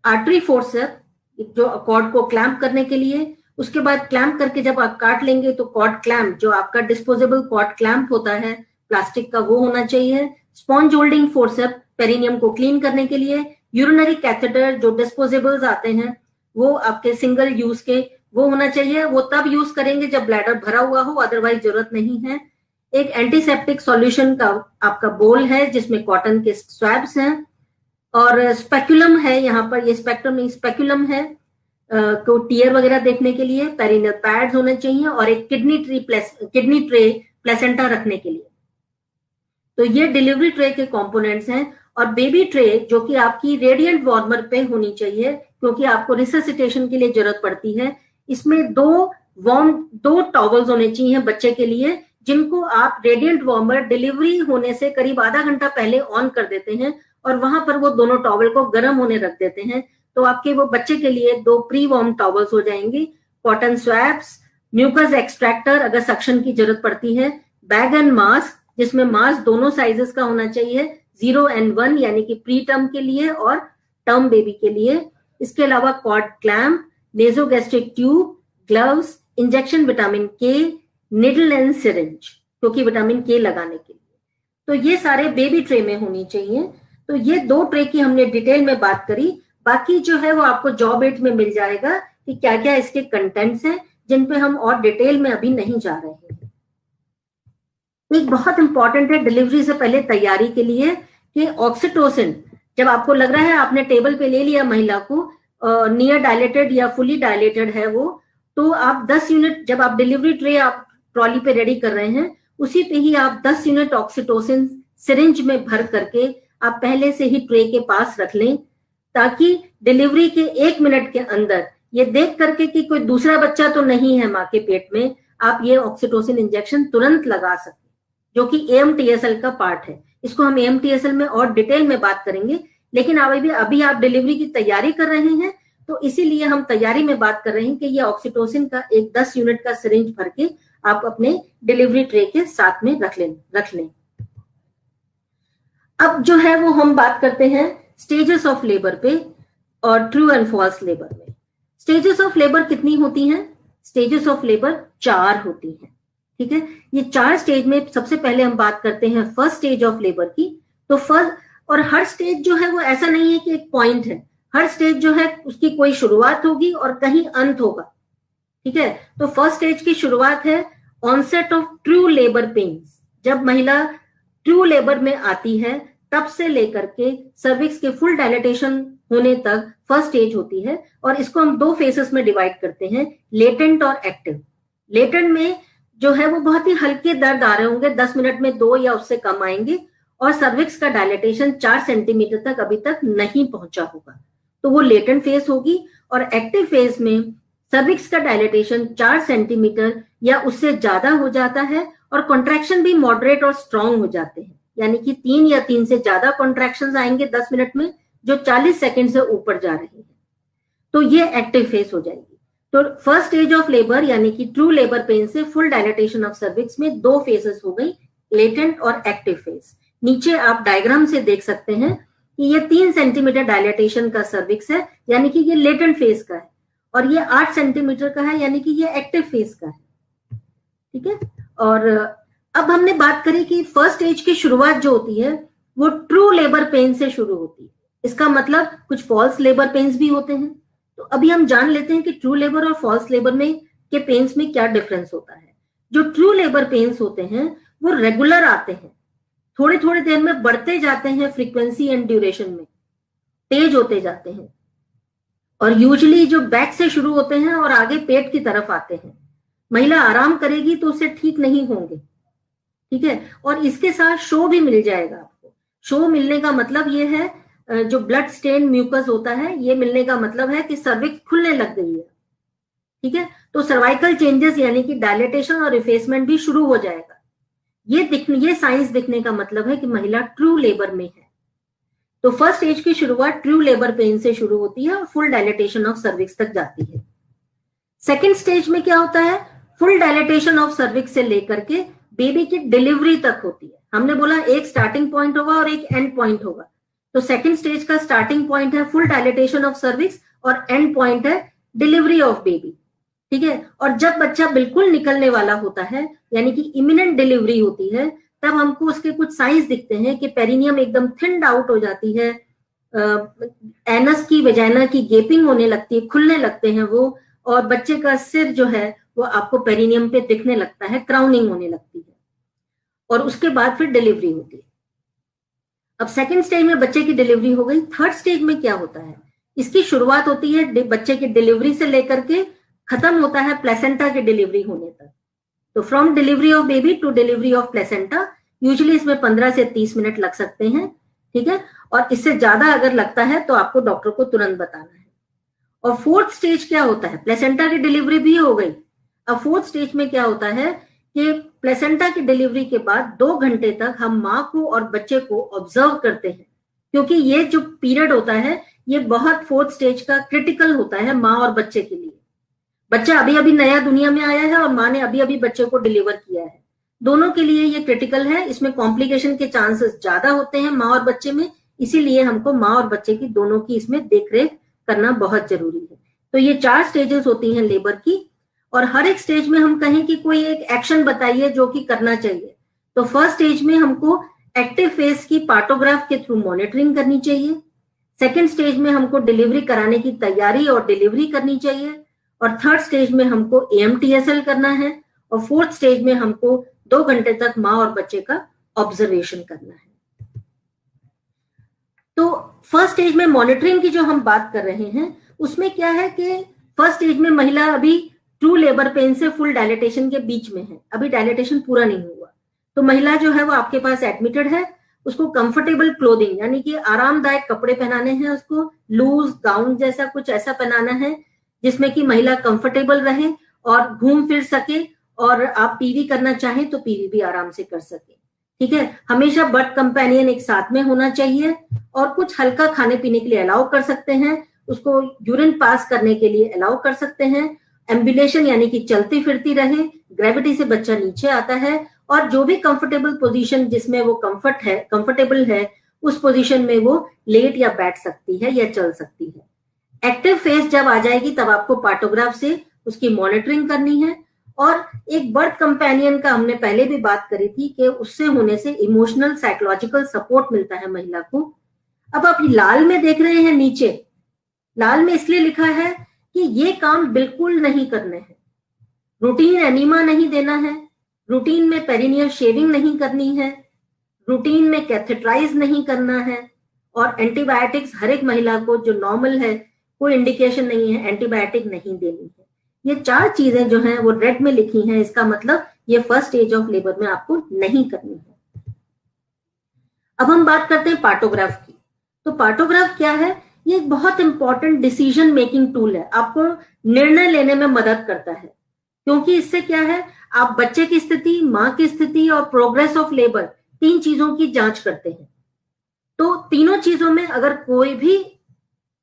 आर्टरी फोर्सेप्स जो कॉर्ड को क्लैंप करने के लिए, उसके बाद क्लैंप करके जब आप काट लेंगे तो कॉर्ड क्लैंप जो आपका डिस्पोजेबल कॉर्ड क्लैंप होता है प्लास्टिक का, वो होना चाहिए। स्पॉन्ज होल्डिंग फोर्सेप्स पेरिनियम को क्लीन करने के लिए, यूरिनरी कैथेटर जो डिस्पोजेबल्स आते हैं वो आपके सिंगल यूज के वो होना चाहिए, वो तब यूज करेंगे जब ब्लैडर भरा हुआ हो, अदरवाइज जरूरत नहीं है। एक एंटीसेप्टिक सॉल्यूशन का आपका बोल है जिसमें कॉटन के स्वैब्स हैं, और स्पेकुलम है यहाँ पर, ये स्पेक्ट्रम नहीं स्पेकुलम है को टीयर वगैरह देखने के लिए, पेरिनियल पैड्स होने चाहिए, और एक किडनी ट्रे प्लेसेंटा रखने के लिए। तो ये डिलीवरी ट्रे के कंपोनेंट्स हैं। और बेबी ट्रे जो कि आपकी रेडिएंट वार्मर पे होनी चाहिए क्योंकि आपको रिससिटेशन के लिए जरूरत पड़ती है। इसमें 2 टॉवल्स होने चाहिए बच्चे के लिए, जिनको आप रेडिएंट वार्मर डिलीवरी होने से करीब आधा घंटा पहले ऑन कर देते हैं और वहां पर वो दोनों टॉवल को गर्म होने रख देते हैं। तो आपके वो बच्चे के लिए 2 प्री वार्म टॉवल्स हो जाएंगे, कॉटन स्वैप्स, म्यूकस एक्सट्रैक्टर अगर सक्शन की जरूरत पड़ती है, बैग एंड मास्क जिसमें मास्क दोनों साइजेस का होना चाहिए, 0 and 1 यानी कि प्री टर्म के लिए और टर्म बेबी के लिए। इसके अलावा cord clamp, nasogastric tube, gloves, injection vitamin K, needle and syringe, क्योंकि विटामिन के लगाने के लिए। तो ये सारे बेबी ट्रे में होनी चाहिए। तो ये 2 ट्रे की हमने डिटेल में बात करी, बाकी जो है वो आपको जॉब एड में मिल जाएगा कि क्या क्या इसके कंटेंट्स हैं, जिन पे हम और डिटेल में अभी नहीं जा रहे हैं। एक बहुत इंपॉर्टेंट है डिलीवरी से पहले तैयारी के लिए कि ऑक्सीटोसिन, जब आपको लग रहा है आपने टेबल पे ले लिया महिला को, नियर डायलेटेड या फुली डायलेटेड है वो, तो आप 10 यूनिट, जब आप डिलीवरी ट्रे आप ट्रॉली पे रेडी कर रहे हैं, उसी पे ही आप 10 यूनिट ऑक्सीटोसिन सिरिंज में भर करके आप पहले से ही ट्रे के पास रख लें, ताकि डिलीवरी के 1 मिनट के अंदर ये देख करके कि कोई दूसरा बच्चा तो नहीं है माँ के पेट में, आप ये ऑक्सीटोसिन इंजेक्शन तुरंत लगा सकते, जो कि AMTSL का पार्ट है। इसको हम AMTSL में और डिटेल में बात करेंगे, लेकिन अभी आप डिलीवरी की तैयारी कर रहे हैं, तो इसीलिए हम तैयारी में बात कर रहे हैं कि ये ऑक्सीटोसिन का एक 10 यूनिट का सिरिंज भर के आप अपने डिलीवरी ट्रे के साथ में रख लें। अब जो है वो हम बात करते हैं स्टेजेस ऑफ लेबर पे और ट्रू एंड फॉल्स लेबर में। स्टेजेस ऑफ लेबर कितनी होती हैं? स्टेजेस ऑफ लेबर 4 होती हैं, ठीक है। ये 4 स्टेज में सबसे पहले हम बात करते हैं फर्स्ट स्टेज ऑफ लेबर की। तो फर्स्ट, और हर स्टेज जो है वो ऐसा नहीं है कि एक पॉइंट है, हर स्टेज जो है उसकी कोई शुरुआत होगी और कहीं अंत होगा, ठीक है। तो फर्स्ट स्टेज की शुरुआत है onset of true labour pains. जब महिला ट्रू लेबर में आती है तब से लेकर के सर्विक्स के फुल डायलेटेशन होने तक फर्स्ट स्टेज होती है, और इसको हम 2 फेसेस में डिवाइड करते हैं, लेटेंट और एक्टिव। लेटेंट में जो है वो बहुत ही हल्के दर्द आ रहे होंगे, 10 मिनट में 2 या उससे कम आएंगे, और सर्विक्स का डायलेटेशन 4 सेंटीमीटर तक अभी तक नहीं पहुंचा होगा, तो वो लेटेंट फेज होगी। और एक्टिव फेज में सर्विक्स का डायलेटेशन 4 सेंटीमीटर या उससे ज्यादा हो जाता है, और कॉन्ट्रैक्शन भी मॉडरेट और स्ट्रॉन्ग हो जाते हैं, यानी कि 3 या 3 से ज्यादा कॉन्ट्रैक्शंस आएंगे 10 मिनट में, जो 40 सेकंड से ऊपर जा रहे हैं, तो ये एक्टिव फेज हो जाएगी। तो फर्स्ट स्टेज ऑफ लेबर यानी कि ट्रू लेबर पेन से फुल डायलेटेशन ऑफ सर्विक्स में 2 फेजेस हो गई, लेटेंट और एक्टिव फेज। नीचे आप डायग्राम से देख सकते हैं कि ये 3 सेंटीमीटर डायलेटेशन का सर्विक्स है, यानी कि ये लेटेंट फेज का है, और ये 8 सेंटीमीटर का है, यानी कि ये एक्टिव फेज का है, ठीक है। और अब हमने बात करी कि फर्स्ट स्टेज की शुरुआत जो होती है वो ट्रू लेबर पेन से शुरू होती है। इसका मतलब कुछ फॉल्स लेबर पेन्स भी होते हैं। तो अभी हम जान लेते हैं कि ट्रू लेबर और फॉल्स लेबर में के पेन्स में क्या डिफरेंस होता है। जो ट्रू लेबर पेन्स होते हैं वो रेगुलर आते हैं, थोड़ी थोड़ी देर में बढ़ते जाते हैं, फ्रीक्वेंसी एंड ड्यूरेशन में तेज होते जाते हैं, और यूजुअली जो बैक से शुरू होते हैं और आगे पेट की तरफ आते हैं। महिला आराम करेगी तो उसे ठीक नहीं होंगे, ठीक है। और इसके साथ शो भी मिल जाएगा आपको। शो मिलने का मतलब ये है, जो ब्लड स्टेन म्यूकस होता है, ये मिलने का मतलब है कि सर्विक्स खुलने लग गई है, ठीक है। तो सर्वाइकल चेंजेस यानी कि डायलेटेशन और इफेसमेंट भी शुरू हो जाएगा। ये साइंस दिखने का मतलब है कि महिला ट्रू लेबर में है। तो फर्स्ट स्टेज की शुरुआत ट्रू लेबर पेन से शुरू होती है और फुल डायलेटेशन ऑफ सर्विक्स तक जाती है। सेकेंड स्टेज में क्या होता है, फुल डायलेटेशन ऑफ सर्विक्स से लेकर के बेबी की डिलीवरी तक होती है। हमने बोला एक स्टार्टिंग पॉइंट होगा और एक एंड पॉइंट होगा। तो सेकेंड स्टेज का स्टार्टिंग पॉइंट है फुल डायलेटेशन ऑफ सर्विक्स और एंड पॉइंट है डिलीवरी ऑफ बेबी, ठीक है। और जब बच्चा बिल्कुल निकलने वाला होता है, यानी कि इमिनेंट डिलीवरी होती है, तब हमको उसके कुछ साइंस दिखते हैं कि पेरिनियम एकदम थिन्ड आउट हो जाती है, एनस की वजाइना की गेपिंग होने लगती है, खुलने लगते हैं वो, और बच्चे का सिर जो है वो आपको पेरिनियम पे दिखने लगता है, क्राउनिंग होने लगती है, और उसके बाद फिर डिलीवरी होती है। अब सेकेंड स्टेज में बच्चे की डिलीवरी हो गई। थर्ड स्टेज में क्या होता है, इसकी शुरुआत होती है बच्चे की डिलीवरी से लेकर के खत्म होता है प्लेसेंटा की डिलीवरी होने तक। तो from delivery of baby to delivery of placenta, usually इसमें 15 से 30 मिनट लग सकते हैं, ठीक है। और इससे ज्यादा अगर लगता है तो आपको डॉक्टर को तुरंत बताना है। और फोर्थ स्टेज क्या होता है, प्लेसेंटा की डिलीवरी भी हो गई। अब फोर्थ स्टेज में क्या होता है कि प्लेसेंटा की डिलीवरी के बाद 2 घंटे तक हम माँ को और बच्चे को ऑब्जर्व करते हैं, क्योंकि ये जो पीरियड होता है ये बहुत फोर्थ स्टेज का क्रिटिकल होता है माँ और बच्चे के लिए। बच्चा अभी अभी नया दुनिया में आया है और माँ ने अभी अभी बच्चे को डिलीवर किया है, दोनों के लिए ये क्रिटिकल है। इसमें कॉम्प्लिकेशन के चांसेस ज्यादा होते हैं माँ और बच्चे में, इसीलिए हमको माँ और बच्चे की दोनों की इसमें देखरेख करना बहुत जरूरी है। तो ये 4 स्टेजेस होती हैं लेबर की। और हर एक स्टेज में हम कहें कि कोई एक एक्शन बताइए जो कि करना चाहिए, तो फर्स्ट स्टेज में हमको एक्टिव फेज की पार्टोग्राफ के थ्रू मॉनिटरिंग करनी चाहिए। सेकेंड स्टेज में हमको डिलीवरी कराने की तैयारी और डिलीवरी करनी चाहिए, और थर्ड स्टेज में हमको AMTSL करना है, और फोर्थ स्टेज में हमको 2 घंटे तक माँ और बच्चे का ऑब्जर्वेशन करना है। तो फर्स्ट स्टेज में मॉनिटरिंग की जो हम बात कर रहे हैं उसमें क्या है कि फर्स्ट स्टेज में महिला अभी ट्रू लेबर पेन से फुल डायलेटेशन के बीच में है, अभी डायलेटेशन पूरा नहीं हुआ, तो महिला जो है वो आपके पास एडमिटेड है। उसको कंफर्टेबल क्लोथिंग यानी कि आरामदायक कपड़े पहनाने हैं, उसको लूज गाउन जैसा कुछ ऐसा पहनाना है जिसमें कि महिला कंफर्टेबल रहे और घूम फिर सके, और आप पीवी करना चाहें तो पीवी भी आराम से कर सके। ठीक है, हमेशा बर्थ कंपेनियन एक साथ में होना चाहिए, और कुछ हल्का खाने पीने के लिए अलाउ कर सकते हैं, उसको यूरिन पास करने के लिए अलाउ कर सकते हैं। एम्बुलेशन यानी कि चलती फिरती रहे, ग्रेविटी से बच्चा नीचे आता है, और जो भी कंफर्टेबल पोजीशन जिसमें वो कंफर्टेबल है उस पोजीशन में वो लेट या बैठ सकती है या चल सकती है। एक्टिव फेज जब आ जाएगी तब आपको पार्टोग्राफ से उसकी मॉनिटरिंग करनी है, और एक बर्थ कंपेनियन का हमने पहले भी बात करी थी कि उससे होने से इमोशनल साइकोलॉजिकल सपोर्ट मिलता है महिला को। अब आप लाल में देख रहे हैं, नीचे लाल में इसलिए लिखा है कि ये काम बिल्कुल नहीं करने हैं। रूटीन एनीमा नहीं देना है, रूटीन में पेरिनियल शेविंग नहीं करनी है, रूटीन में कैथेटराइज नहीं करना है, और एंटीबायोटिक्स हर एक महिला को जो नॉर्मल है कोई इंडिकेशन नहीं है एंटीबायोटिक नहीं देनी है। ये 4 चीजें जो हैं वो रेड में लिखी हैं, इसका मतलब ये फर्स्ट स्टेज ऑफ लेबर में आपको नहीं करनी है। अब हम बात करते हैं पार्टोग्राफ की। तो पार्टोग्राफ क्या है? ये एक बहुत इंपॉर्टेंट डिसीजन मेकिंग टूल है, आपको निर्णय लेने में मदद करता है, क्योंकि इससे क्या है, आप बच्चे की स्थिति, माँ की स्थिति और प्रोग्रेस ऑफ लेबर 3 चीजों की जांच करते हैं। तो तीनों चीजों में अगर कोई भी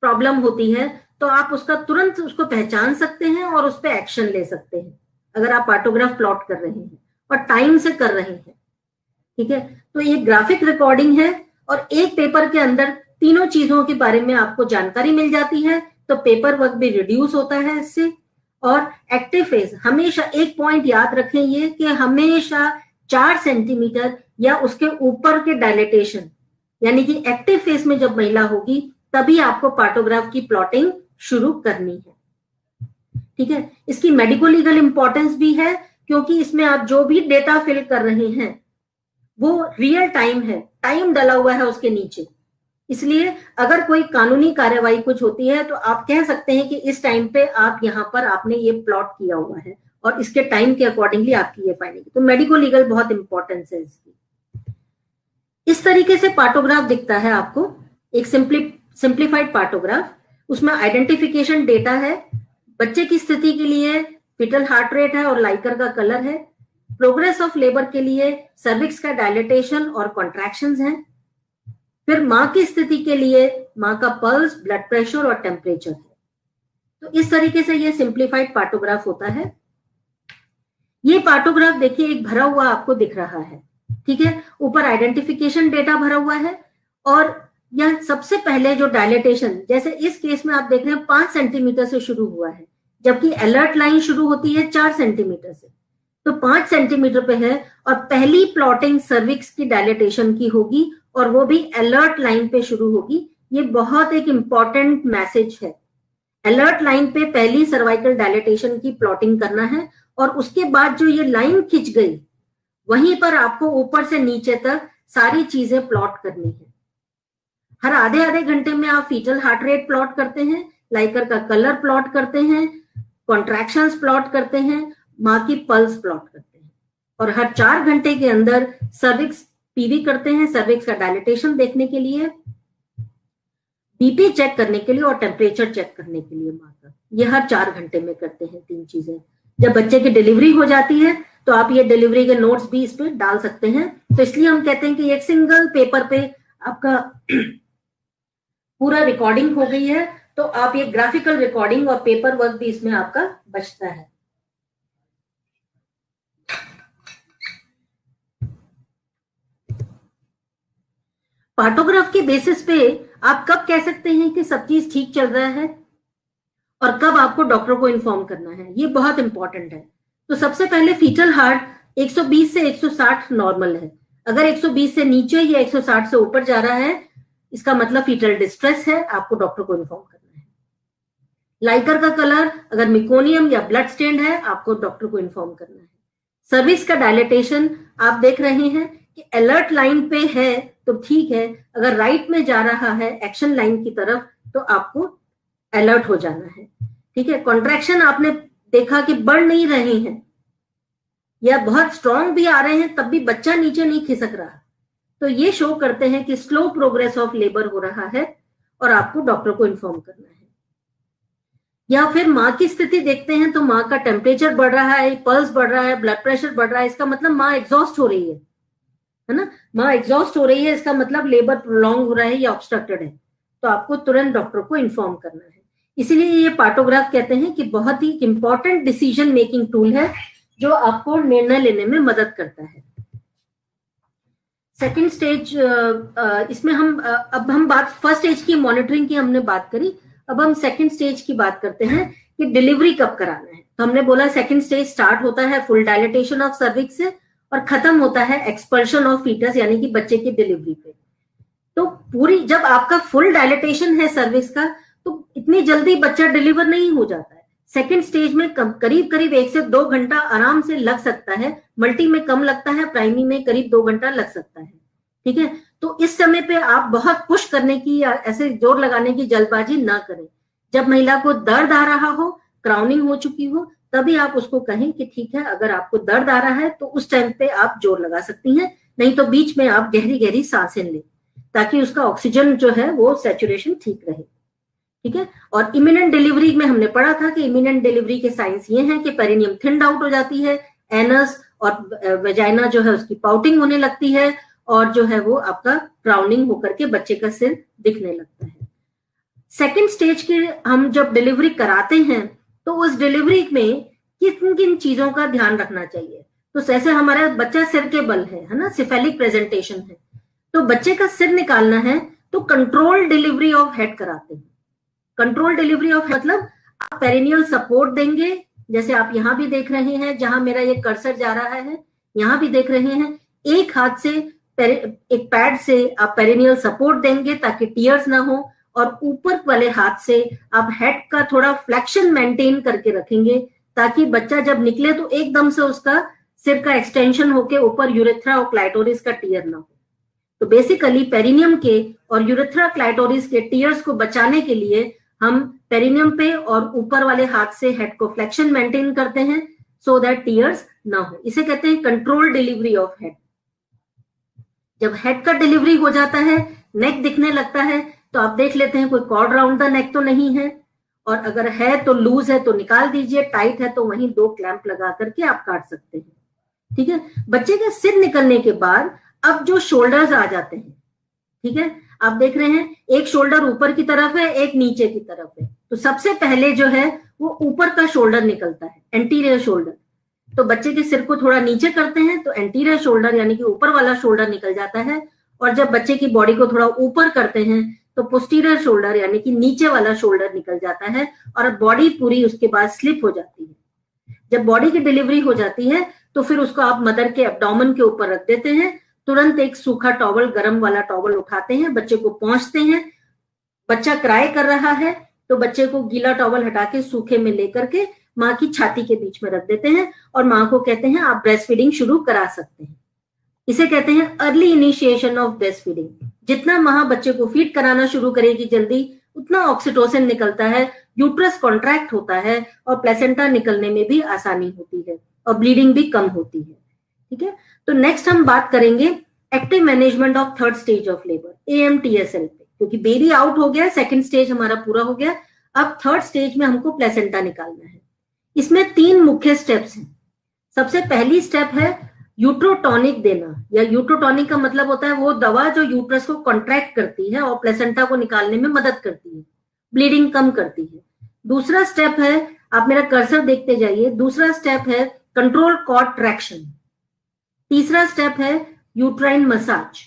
प्रॉब्लम होती है तो आप उसका तुरंत उसको पहचान सकते हैं और उस पर एक्शन ले सकते हैं, अगर आप पार्टोग्राफ प्लॉट कर रहे हैं और टाइम से कर रहे हैं। ठीक है, तो ये ग्राफिक रिकॉर्डिंग है, और एक पेपर के अंदर तीनों चीजों के बारे में आपको जानकारी मिल जाती है, तो पेपर वर्क भी रिड्यूस होता है इससे। और एक्टिव फेज हमेशा एक पॉइंट याद रखें ये कि हमेशा 4 सेंटीमीटर या उसके ऊपर के डायलेटेशन, यानी कि एक्टिव फेज में जब महिला होगी तभी आपको पार्टोग्राफ की प्लॉटिंग शुरू करनी है। ठीक है, इसकी मेडिको लीगल इंपॉर्टेंस भी है, क्योंकि इसमें आप जो भी डेटा फिल कर रहे हैं वो रियल टाइम है, टाइम डला हुआ है उसके नीचे, इसलिए अगर कोई कानूनी कार्यवाही कुछ होती है तो आप कह सकते हैं कि इस टाइम पे आप यहाँ पर आपने ये प्लॉट किया हुआ है और इसके टाइम के अकॉर्डिंगली आपकी ये फाइंडिंग। तो मेडिको लीगल बहुत इंपॉर्टेंस है इसकी। इस तरीके से पार्टोग्राफ दिखता है आपको, एक सिंप्लीफाइड पार्टोग्राफ। उसमें आइडेंटिफिकेशन डेटा है, बच्चे की स्थिति के लिए फिटल हार्ट रेट है और लाइकर का कलर है, प्रोग्रेस ऑफ लेबर के लिए सर्विक्स का डायलेटेशन और कॉन्ट्रैक्शंस हैं, फिर माँ की स्थिति के लिए माँ का पल्स, ब्लड प्रेशर और टेम्परेचर है। तो इस तरीके से ये सिंप्लीफाइड पार्टोग्राफ होता है। ये पार्टोग्राफ देखिए एक भरा हुआ आपको दिख रहा है, ठीक है, ऊपर आइडेंटिफिकेशन डेटा भरा हुआ है, और यह सबसे पहले जो डायलेटेशन, जैसे इस केस में आप देख रहे हैं 5 सेंटीमीटर से शुरू हुआ है, जबकि अलर्ट लाइन शुरू होती है 4 सेंटीमीटर से, तो 5 सेंटीमीटर पे है, और पहली प्लॉटिंग सर्विक्स की डायलेटेशन की होगी और वो भी अलर्ट लाइन पे शुरू होगी। ये बहुत एक इंपॉर्टेंट मैसेज है, अलर्ट लाइन पे पहली सर्वाइकल डायलेटेशन की प्लॉटिंग करना है, और उसके बाद जो ये लाइन खिंच गई वहीं पर आपको ऊपर से नीचे तक सारी चीजें प्लॉट करनी है। हर आधे घंटे में आप फीटल हार्ट रेट प्लॉट करते हैं, लाइकर का कलर प्लॉट करते हैं, कॉन्ट्रैक्शंस प्लॉट करते हैं, माँ की पल्स प्लॉट करते हैं, और हर 4 घंटे के अंदर सर्विक्स पीवी करते हैं, सर्विक्स का डायलेटेशन देखने के लिए, बीपी चेक करने के लिए और टेम्परेचर चेक करने के लिए माँ का। ये हर 4 घंटे में करते हैं 3 चीजें। जब बच्चे की डिलीवरी हो जाती है तो आप ये डिलीवरी के नोट्स भी इस पे डाल सकते हैं। तो इसलिए हम कहते हैं कि एक सिंगल पेपर पे आपका पूरा रिकॉर्डिंग हो गई है, तो आप ये ग्राफिकल रिकॉर्डिंग और पेपर वर्क भी इसमें आपका बचता है। पार्टोग्राफ के बेसिस पे आप कब कह सकते हैं कि सब चीज ठीक चल रहा है? और कब आपको डॉक्टर को इन्फॉर्म करना है, ये बहुत इंपॉर्टेंट है। तो सबसे पहले फीटल हार्ट 120 से 160 नॉर्मल है। अगर 120 से नीचे या 160 से ऊपर जा रहा है, इसका मतलब फीटल डिस्ट्रेस है, आपको डॉक्टर को इन्फॉर्म करना है। लाइकर का कलर अगर मिकोनियम या ब्लड स्टेन्ड है, आपको डॉक्टर को इन्फॉर्म करना है। सर्विक्स का डायलेटेशन आप देख रहे हैं कि अलर्ट लाइन पे है तो ठीक है, अगर राइट में जा रहा है एक्शन लाइन की तरफ तो आपको अलर्ट हो जाना है। ठीक है, कॉन्ट्रैक्शन आपने देखा कि बढ़ नहीं रहे हैं या बहुत स्ट्रांग भी आ रहे हैं, तब भी बच्चा नीचे नहीं खिसक रहा, तो ये शो करते हैं कि स्लो प्रोग्रेस ऑफ लेबर हो रहा है और आपको डॉक्टर को इन्फॉर्म करना है। या फिर माँ की स्थिति देखते हैं तो माँ का टेम्परेचर बढ़ रहा है, पल्स बढ़ रहा है, ब्लड प्रेशर बढ़ रहा है, इसका मतलब माँ एग्जॉस्ट हो रही है ना, माँ एग्जॉस्ट हो रही है, इसका मतलब लेबर प्रोलॉन्ग हो रहा है या ऑब्स्ट्रक्टेड है, तो आपको तुरंत डॉक्टर को इन्फॉर्म करना है। इसीलिए ये पार्टोग्राफ कहते हैं कि बहुत ही इंपॉर्टेंट डिसीजन मेकिंग टूल है जो आपको निर्णय लेने में मदद करता है। सेकेंड स्टेज, इसमें अब हम बात फर्स्ट स्टेज की मॉनिटरिंग की हमने बात करी, अब हम सेकेंड स्टेज की बात करते हैं कि डिलीवरी कब कराना है। तो हमने बोला सेकेंड स्टेज स्टार्ट होता है फुल डायलेटेशन ऑफ सर्विक्स से और खत्म होता है एक्सपल्शन ऑफ फीटस यानी कि बच्चे की डिलीवरी पे। तो पूरी जब आपका फुल डायलेटेशन है सर्विक्स का तो इतनी जल्दी बच्चा डिलीवर नहीं हो जाता है। सेकेंड स्टेज में करीब 1 से 2 घंटा आराम से लग सकता है, मल्टी में कम लगता है, प्राइमरी में करीब 2 घंटा लग सकता है। ठीक है, तो इस समय पे आप बहुत पुश करने की या ऐसे जोर लगाने की जल्दबाजी ना करें। जब महिला को दर्द आ रहा हो, क्राउनिंग हो चुकी हो, तभी आप उसको कहें कि ठीक है, अगर आपको दर्द आ रहा है तो उस टाइम पे आप जोर लगा सकती हैं, नहीं तो बीच में आप गहरी गहरी सांसें लें ताकि उसका ऑक्सीजन जो है वो सैचुरेशन ठीक रहे। ठीक है, और इमिनेंट डिलीवरी में हमने पढ़ा था कि इमिनेंट डिलीवरी के साइंस ये हैं कि पेरिनियम थिन्ड आउट हो जाती है, एनस और वेजाइना जो है उसकी पाउटिंग होने लगती है और जो है वो आपका क्राउनिंग होकर के बच्चे का सिर दिखने लगता है। सेकेंड स्टेज के हम जब डिलीवरी कराते हैं तो उस डिलीवरी में किन किन चीजों का ध्यान रखना चाहिए। तो जैसे हमारा बच्चा सिर के बल है ना, सिफेलिक प्रेजेंटेशन है, तो बच्चे का सिर निकालना है तो कंट्रोल डिलीवरी ऑफ हेड कराते हैं। कंट्रोल डिलीवरी ऑफ मतलब आप पेरिनियल सपोर्ट देंगे, जैसे आप यहाँ भी देख रहे हैं, जहां मेरा ये कर्सर जा रहा है यहाँ भी देख रहे हैं, एक हाथ से एक पैड से आप पेरिनियल सपोर्ट देंगे ताकि टीयर्स ना हो, और ऊपर वाले हाथ से आप हेड का थोड़ा फ्लेक्शन मेंटेन करके रखेंगे ताकि बच्चा जब निकले तो एकदम से उसका सिर का एक्सटेंशन होके ऊपर यूरेथ्रा और क्लाइटोरिस का टीयर ना हो। तो बेसिकली पेरिनियम के और यूरेथ्रा क्लाइटोरिस के टीयर्स को बचाने के लिए हम पेरिनियम पे और ऊपर वाले हाथ से हेड को फ्लेक्शन मेंटेन करते हैं सो दैट टीयर्स ना हो। इसे कहते हैं कंट्रोल डिलीवरी ऑफ हेड। जब हेड का डिलीवरी हो जाता है, नेक दिखने लगता है, तो आप देख लेते हैं कोई कॉर्ड राउंड द नेक तो नहीं है, और अगर है तो लूज है तो निकाल दीजिए, टाइट है तो वहीं 2 क्लैंप लगा करके आप काट सकते हैं। ठीक है, बच्चे के सिर निकलने के बाद अब जो शोल्डर्स आ जाते हैं, ठीक है, आप देख रहे हैं एक शोल्डर ऊपर की तरफ है, एक नीचे की तरफ है। तो सबसे पहले जो है वो ऊपर का शोल्डर निकलता है, एंटीरियर शोल्डर। तो बच्चे के सिर को थोड़ा नीचे करते हैं तो एंटीरियर शोल्डर यानी कि ऊपर वाला शोल्डर निकल जाता है, और जब बच्चे की बॉडी को थोड़ा ऊपर करते हैं तो पोस्टीरियर शोल्डर यानी कि नीचे वाला शोल्डर निकल जाता है और बॉडी पूरी उसके बाद स्लिप हो जाती है। जब बॉडी की डिलीवरी हो जाती है तो फिर उसको आप मदर के एब्डोमेन के ऊपर रख देते हैं, तुरंत एक सूखा टॉवल, गर्म वाला टॉवल उठाते हैं, बच्चे को पोंछते हैं। बच्चा क्राई कर रहा है तो बच्चे को गीला टॉवल हटा के सूखे में लेकर के माँ की छाती के बीच में रख देते हैं और माँ को कहते हैं आप ब्रेस्ट फीडिंग शुरू करा सकते हैं। इसे कहते हैं early initiation of breast feeding. जितना माँ बच्चे को फीड कराना शुरू करेगी जल्दी, उतना ऑक्सीटोसिन निकलता है, यूट्रस कॉन्ट्रैक्ट होता है और प्लेसेंटा निकलने में भी आसानी होती है और ब्लीडिंग भी कम होती है। ठीक है, तो नेक्स्ट हम बात करेंगे active management of third stage of labour, AMTSL पे, क्योंकि बेबी आउट हो गया, सेकंड स्टेज हमारा पूरा हो गया, अब थर्ड स्टेज में हमको प्लेसेंटा निकालना है। इसमें 3 मुख्य स्टेप्स हैं। सबसे पहली स्टेप है यूट्रोटॉनिक देना, या यूट्रोटॉनिक का मतलब होता है वो दवा जो यूट्रस को कॉन्ट्रैक्ट करती है और प्लेसेंटा को निकालने में मदद करती है, ब्लीडिंग कम करती है। दूसरा स्टेप है, आप मेरा कर्सर देखते जाइए, दूसरा स्टेप है कंट्रोल कॉर्ड ट्रैक्शन। तीसरा स्टेप है यूट्राइन मसाज।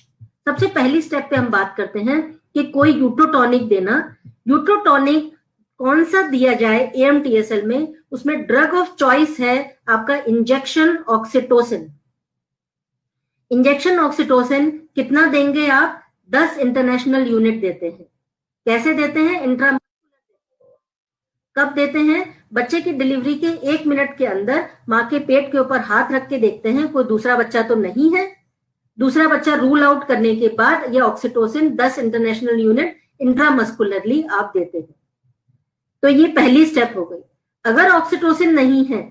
सबसे पहली स्टेप पे हम बात करते हैं कि कोई यूट्रोटॉनिक देना। यूट्रोटॉनिक कौन सा दिया जाए AMTSL में, उसमें ड्रग ऑफ चॉइस है आपका इंजेक्शन ऑक्सीटोसिन। इंजेक्शन ऑक्सीटोसिन कितना देंगे आप? 10 इंटरनेशनल यूनिट देते हैं। कैसे देते हैं? कब देते हैं? बच्चे की डिलीवरी के 1 मिनट के अंदर माँ के पेट के ऊपर हाथ रख के देखते हैं कोई दूसरा बच्चा तो नहीं है। दूसरा बच्चा रूल आउट करने के बाद यह ऑक्सीटोसिन 10 इंटरनेशनल यूनिट इंट्रामस्कुलरली आप देते हैं। तो ये पहली स्टेप हो गई। अगर ऑक्सीटोसिन नहीं है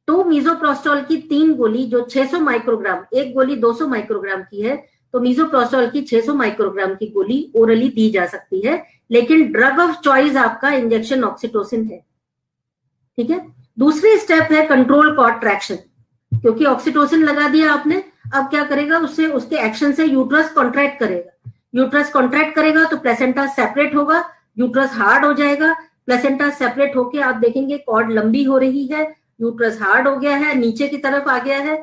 तो मीजोप्रोस्टॉल की 3 गोली जो 600 माइक्रोग्राम, एक गोली 200 माइक्रोग्राम की है, तो मीजोप्रोस्टॉल की 600 माइक्रोग्राम की गोली ओरली दी जा सकती है, लेकिन ड्रग ऑफ चॉइस आपका इंजेक्शन ऑक्सीटोसिन है। ठीक है। दूसरी स्टेप है कंट्रोल कॉर्ड ट्रैक्शन। क्योंकि ऑक्सीटोसिन लगा दिया आपने, अब क्या करेगा? उससे उसके एक्शन से यूट्रस कॉन्ट्रैक्ट करेगा। यूट्रस कॉन्ट्रैक्ट करेगा तो प्लेसेंटा सेपरेट होगा, यूट्रस हार्ड हो जाएगा। प्लेसेंटा सेपरेट होके आप देखेंगे कॉर्ड लंबी हो रही है, यूट्रस हार्ड हो गया है, नीचे की तरफ आ गया है।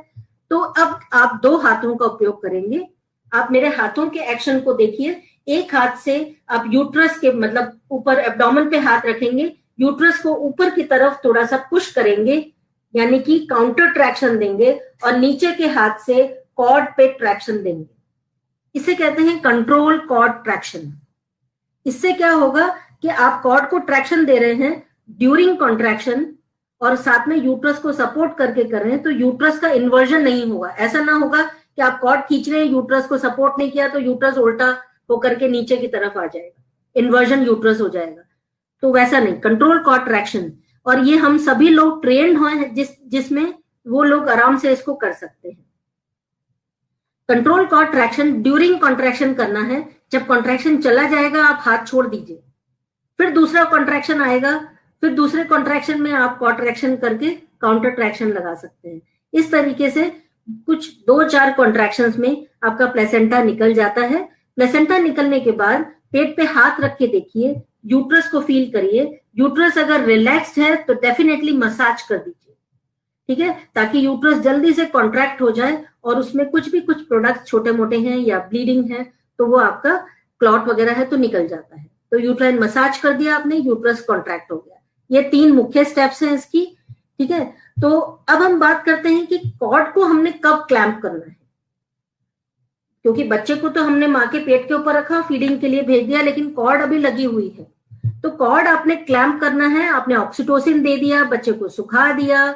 तो अब आप 2 हाथों का उपयोग करेंगे। आप मेरे हाथों के एक्शन को देखिए। एक हाथ से आप यूट्रस के मतलब ऊपर एब्डोमेन पे हाथ रखेंगे, यूट्रस को ऊपर की तरफ थोड़ा सा पुश करेंगे, यानी कि काउंटर ट्रैक्शन देंगे, और नीचे के हाथ से कॉर्ड पे ट्रैक्शन देंगे। इसे कहते हैं कंट्रोल कॉर्ड ट्रैक्शन। इससे क्या होगा कि आप कॉर्ड को ट्रैक्शन दे रहे हैं ड्यूरिंग कॉन्ट्रैक्शन और साथ में यूट्रस को सपोर्ट करके कर रहे हैं, तो यूट्रस का इन्वर्जन नहीं होगा। ऐसा ना होगा कि आप कॉर्ड खींच रहे हैं, यूट्रस को सपोर्ट नहीं किया तो यूट्रस उल्टा होकर के नीचे की तरफ आ जाएगा, इन्वर्जन यूट्रस हो जाएगा। तो वैसा नहीं, कंट्रोल कॉर्ड ट्रैक्शन। और ये हम सभी लोग ट्रेंड हैं जिसमें वो लोग आराम से इसको कर सकते हैं। Control cord traction during contraction करना है। जब कॉन्ट्रैक्शन चला जाएगा आप हाथ छोड़ दीजिए, फिर दूसरा कॉन्ट्रैक्शन आएगा, फिर दूसरे कॉन्ट्रैक्शन में आप कॉर्ड ट्रैक्शन करके काउंटर ट्रैक्शन लगा सकते हैं। इस तरीके से कुछ 2-4 कॉन्ट्रैक्शंस में आपका प्लेसेंटा निकल जाता है। प्लेसेंटा निकलने के बाद पेट पे हाथ रख के देखिए, यूट्रस को फील करिए। यूट्रस अगर रिलैक्स्ड है तो डेफिनेटली मसाज कर दीजिए, ठीक है, ताकि यूट्रस जल्दी से कॉन्ट्रैक्ट हो जाए और उसमें कुछ प्रोडक्ट छोटे मोटे हैं या ब्लीडिंग है तो वो आपका क्लॉट वगैरह है तो निकल जाता है। तो यूट्राइन मसाज कर दिया आपने, यूट्रस कॉन्ट्रैक्ट हो गया। ये 3 मुख्य स्टेप्स हैं इसकी, ठीक है। तो अब हम बात करते हैं कि कॉर्ड को हमने कब क्लैंप करना है, क्योंकि बच्चे को तो हमने माँ के पेट के ऊपर रखा, फीडिंग के लिए भेज दिया, लेकिन कॉर्ड अभी लगी हुई है। तो कॉर्ड आपने क्लैंप करना है। आपने ऑक्सीटोसिन दे दिया, बच्चे को सुखा दिया।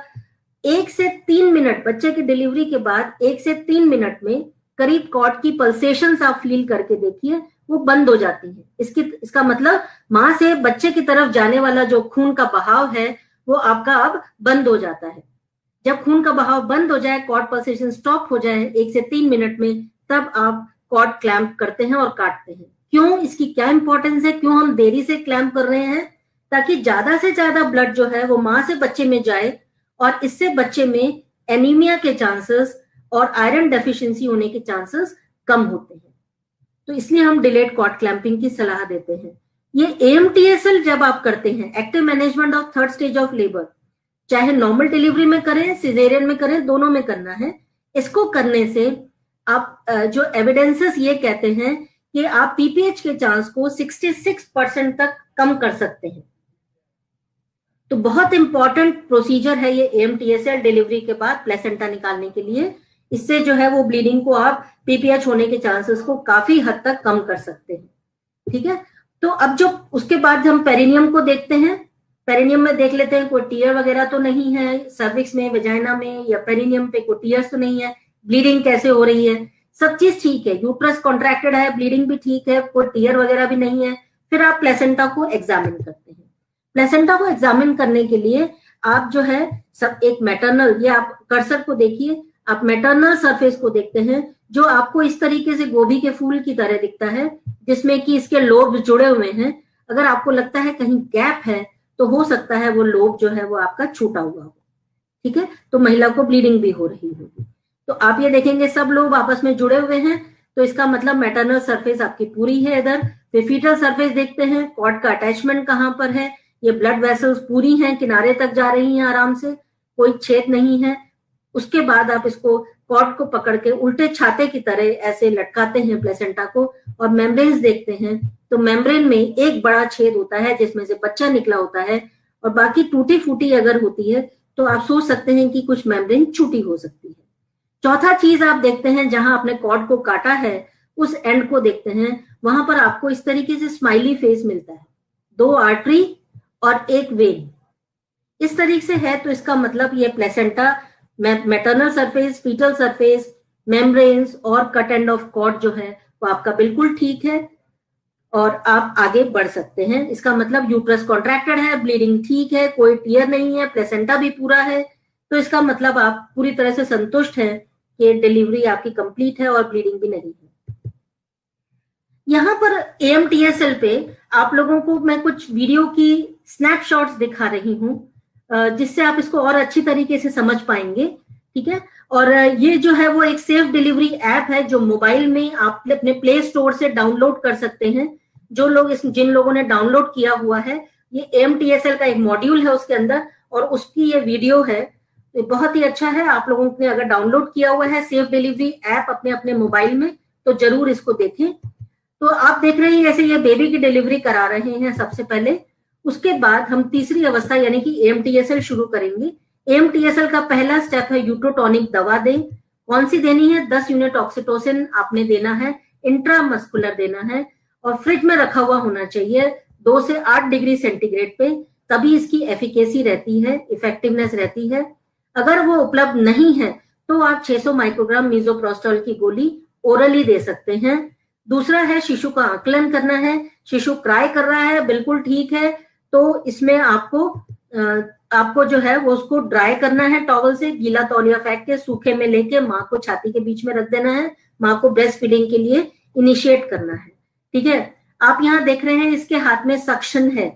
1 से 3 मिनट, बच्चे की डिलीवरी के बाद 1 से 3 मिनट में करीब कॉर्ड की पल्सेशंस आप फील करके देखिए, वो बंद हो जाती है। इसका मतलब माँ से बच्चे की तरफ जाने वाला जो खून का बहाव है वो आपका अब बंद हो जाता है। जब खून का बहाव बंद हो जाए, कॉर्ड पल्सेशन स्टॉप हो जाए 1 से 3 मिनट में, तब आप कॉर्ड क्लैंप करते हैं और काटते हैं। क्यों? इसकी क्या इंपॉर्टेंस है? क्यों हम देरी से क्लैंप कर रहे हैं? ताकि ज्यादा से ज्यादा ब्लड जो है वो माँ से बच्चे में जाए और इससे बच्चे में एनीमिया के चांसेस और आयरन डेफिशिएंसी होने के चांसेस कम होते हैं। तो इसलिए हम डिलेड कॉर्ड क्लैंपिंग की सलाह देते हैं। ये AMTSL जब आप करते हैं, active management of 3rd stage of labour, चाहे नॉर्मल डिलीवरी में करें, सिजेरियन में करें, दोनों में करना है। इसको करने से आप जो एविडेंसेस ये कहते हैं कि आप PPH के चांस को 66% तक कम कर सकते हैं। तो बहुत इंपॉर्टेंट प्रोसीजर है ये AMTSL डिलीवरी के बाद प्लेसेंटा निकालने के लिए। इससे जो है वो ब्लीडिंग को आप PPH होने के चांसेस को काफी हद तक कम कर सकते हैं, ठीक है। तो अब जो उसके बाद हम पेरिनियम को देखते हैं। पेरिनियम में देख लेते हैं कोई टीयर वगैरह तो नहीं है, सर्विक्स में, वेजाइना में या पेरिनियम पे कोई टीयर्स तो नहीं है, ब्लीडिंग कैसे हो रही है, सब चीज ठीक है, यूट्रस कॉन्ट्रैक्टेड है, ब्लीडिंग भी ठीक है, कोई टीयर वगैरह भी नहीं है। फिर आप प्लेसेंटा को एग्जामिन करते हैं। प्लेसेंटा को एग्जामिन करने के लिए आप जो है सब एक मैटरनल, ये आप कर्सर को देखिए, आप मैटरनल सरफेस को देखते हैं जो आपको इस तरीके से गोभी के फूल की तरह दिखता है, जिसमें कि इसके लोब जुड़े हुए हैं। अगर आपको लगता है कहीं गैप है तो हो सकता है वो लोब जो है वो आपका छूटा हुआ हो, ठीक है। तो महिला को ब्लीडिंग भी हो रही होगी। तो आप ये देखेंगे सब लोब आपस में जुड़े हुए हैं, तो इसका मतलब मैटरनल सरफेस आपकी पूरी है इधर। फिर फीटल सरफेस देखते हैं, कॉर्ड का अटैचमेंट कहाँ पर है, ये ब्लड वेसल्स पूरी हैं, किनारे तक जा रही हैं आराम से, कोई छेद नहीं है। उसके बाद आप इसको कॉर्ड को पकड़ के उल्टे छाते की तरह ऐसे लटकाते हैं प्लेसेंटा को, और मेम्ब्रेन्स देखते हैं तो मेम्ब्रेन में एक बड़ा छेद होता है जिसमें से बच्चा निकला होता है, और बाकी टूटी फूटी अगर होती है तो आप सोच सकते हैं कि कुछ मेम्ब्रेन छूटी हो सकती है। चौथा चीज आप देखते हैं, जहां आपने कॉर्ड को काटा है उस एंड को देखते हैं, वहां पर आपको इस तरीके से स्माइली फेस मिलता है, 2 आर्टरी और एक वेन इस तरीके से है। तो इसका मतलब ये placenta, maternal surface, fetal surface, membranes और कट एंड ऑफ कॉर्ड जो है वो आपका बिल्कुल ठीक है और आप आगे बढ़ सकते हैं। इसका मतलब यूट्रस कॉन्ट्रैक्टेड है, ब्लीडिंग ठीक है, कोई टीयर नहीं है, प्लेसेंटा भी पूरा है, तो इसका मतलब आप पूरी तरह से संतुष्ट हैं कि डिलीवरी आपकी कंप्लीट है और ब्लीडिंग भी नहीं है। यहाँ पर AMTSL पे आप लोगों को मैं कुछ वीडियो की स्नैपशॉट्स दिखा रही हूँ जिससे आप इसको और अच्छी तरीके से समझ पाएंगे, ठीक है। और ये जो है वो एक सेफ डिलीवरी ऐप है जो मोबाइल में आप अपने प्ले स्टोर से डाउनलोड कर सकते हैं। जो लोग जिन लोगों ने डाउनलोड किया हुआ है, ये AMTSL का एक मॉड्यूल है उसके अंदर और उसकी ये वीडियो है, तो बहुत ही अच्छा है। आप लोगों ने अगर डाउनलोड किया हुआ है सेफ डिलीवरी ऐप अपने अपने मोबाइल में तो जरूर इसको देखें। तो आप देख रहे हैं ऐसे ये बेबी की डिलीवरी करा रहे हैं सबसे पहले, उसके बाद हम तीसरी अवस्था यानी कि AMTSL शुरू करेंगे। AMTSL का पहला स्टेप है यूट्रोटॉनिक दवा दें। कौन सी देनी है? 10 यूनिट ऑक्सीटोसिन आपने देना है, इंट्रामस्कुलर देना है और फ्रिज में रखा हुआ होना चाहिए 2 से 8 डिग्री सेंटीग्रेड पे, तभी इसकी एफिकेसी रहती है, इफेक्टिवनेस रहती है। अगर वो उपलब्ध नहीं है तो आप 600 माइक्रोग्राम मीजोप्रोस्टॉल की गोली ओरली दे सकते हैं। दूसरा है शिशु का आकलन करना है। शिशु क्राई कर रहा है, बिल्कुल ठीक है, तो इसमें आपको जो है वो उसको ड्राई करना है टॉवल से, गीला तौलिया फेंक के सूखे में लेके माँ को छाती के बीच में रख देना है, माँ को ब्रेस्ट फीडिंग के लिए इनिशिएट करना है, ठीक है। आप यहाँ देख रहे हैं इसके हाथ में सक्शन है,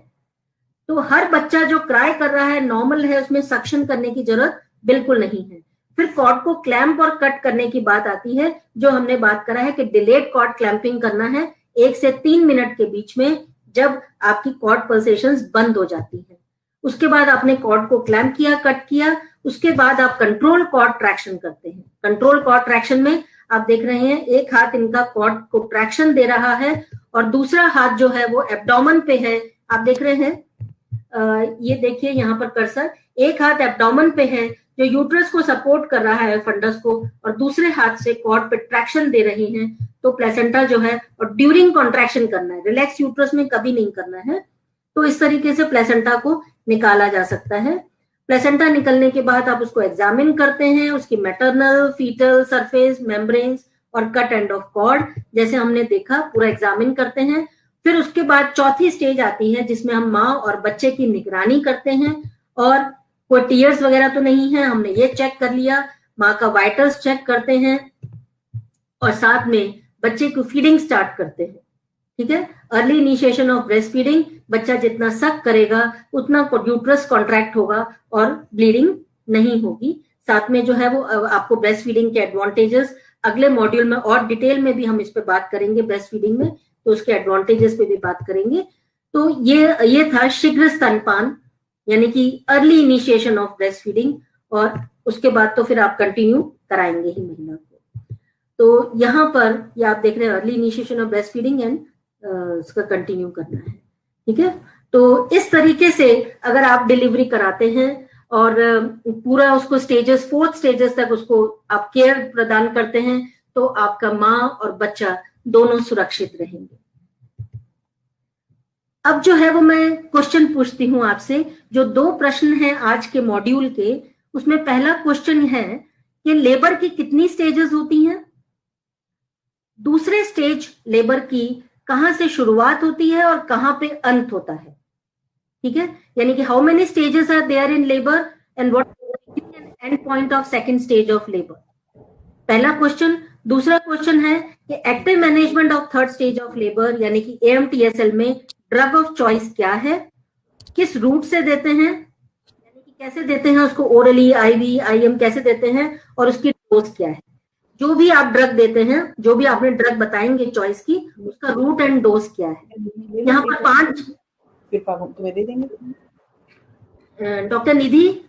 तो हर बच्चा जो क्राई कर रहा है नॉर्मल है, उसमें सक्शन करने की जरूरत बिल्कुल नहीं है। फिर कॉर्ड को क्लैंप और कट करने की बात आती है, जो हमने बात करा है कि डिलेड कॉर्ड क्लैंपिंग करना है 1 से 3 मिनट के बीच में, जब आपकी कॉर्ड पल्सेशंस बंद हो जाती है। उसके बाद आपने कॉर्ड को क्लैंप किया, कट किया, उसके बाद आप कंट्रोल कॉर्ड ट्रैक्शन करते हैं। कंट्रोल कॉर्ड ट्रैक्शन में आप देख रहे हैं एक हाथ इनका कॉर्ड को ट्रैक्शन दे रहा है और दूसरा हाथ जो है वो एब्डोमेन पे है। आप देख रहे हैं ये देखिए यहाँ पर कर्सर, एक हाथ एब्डोमेन पे है जो यूट्रस को सपोर्ट कर रहा है फंडस को, और दूसरे हाथ से कॉर्ड पे ट्रैक्शन दे रहे हैं। तो प्लेसेंटा जो है, और ड्यूरिंग कॉन्ट्रैक्शन करना है, रिलैक्स यूट्रस में कभी नहीं करना है। तो इस तरीके से प्लेसेंटा को निकाला जा सकता है। प्लेसेंटा निकलने के बाद आप उसको एग्जामिन करते हैं, उसकी मैटरनल, फीटल सरफेस, मेम्ब्रेन्स और कट एंड ऑफ कॉर्ड, जैसे हमने देखा, पूरा एग्जामिन करते हैं। फिर उसके बाद चौथी स्टेज आती है जिसमें हम माँ और बच्चे की निगरानी करते हैं, और कोई टीयर्स वगैरह तो नहीं है, हमने ये चेक कर लिया, माँ का वाइटल्स चेक करते हैं और साथ में बच्चे को फीडिंग स्टार्ट करते हैं, ठीक है। Early initiation of breast feeding, बच्चा जितना सक करेगा उतना यूट्रस कॉन्ट्रैक्ट होगा और ब्लीडिंग नहीं होगी। साथ में जो है वो आपको ब्रेस्ट फीडिंग के एडवांटेजेस अगले मॉड्यूल में और डिटेल में भी हम इस पे बात करेंगे, ब्रेस्ट फीडिंग में, तो उसके एडवांटेजेस पे भी बात करेंगे। तो ये था शीघ्र स्तनपान यानी कि early initiation of breast feeding, और उसके बाद तो फिर आप कंटिन्यू कराएंगे ही महिला को। तो यहाँ पर ये आप देख रहे हैं early initiation of breast feeding and उसका कंटिन्यू करना है, ठीक है। तो इस तरीके से अगर आप डिलीवरी कराते हैं और पूरा उसको स्टेजेस 4 स्टेजेस तक उसको आप केयर प्रदान करते हैं, तो आपका माँ और बच्चा दोनों सुरक्षित रहेंगे। अब जो है वो मैं क्वेश्चन पूछती हूँ आपसे, जो 2 प्रश्न हैं आज के मॉड्यूल के, उसमें पहला क्वेश्चन है कि लेबर की कितनी स्टेजेस होती हैं, दूसरे स्टेज लेबर की कहां से शुरुआत होती है और कहां पे अंत होता है, ठीक है। यानी कि how many stages are there in labour and what is an end point of second stage of labour, पहला क्वेश्चन। दूसरा क्वेश्चन है कि active management of third stage of labour यानी कि AMTSL में ड्रग ऑफ चॉइस क्या है, किस रूट से देते हैं, यानी कि कैसे देते हैं उसको, ओरली, IV, IM कैसे देते हैं, और उसकी डोज क्या है। जो भी आप ड्रग देते हैं, जो भी आपने ड्रग बताएंगे चॉइस की, उसका रूट एंड डोज क्या है। यहाँ पर 5 तुम्हें दे देंगे। Doctor Nidhi.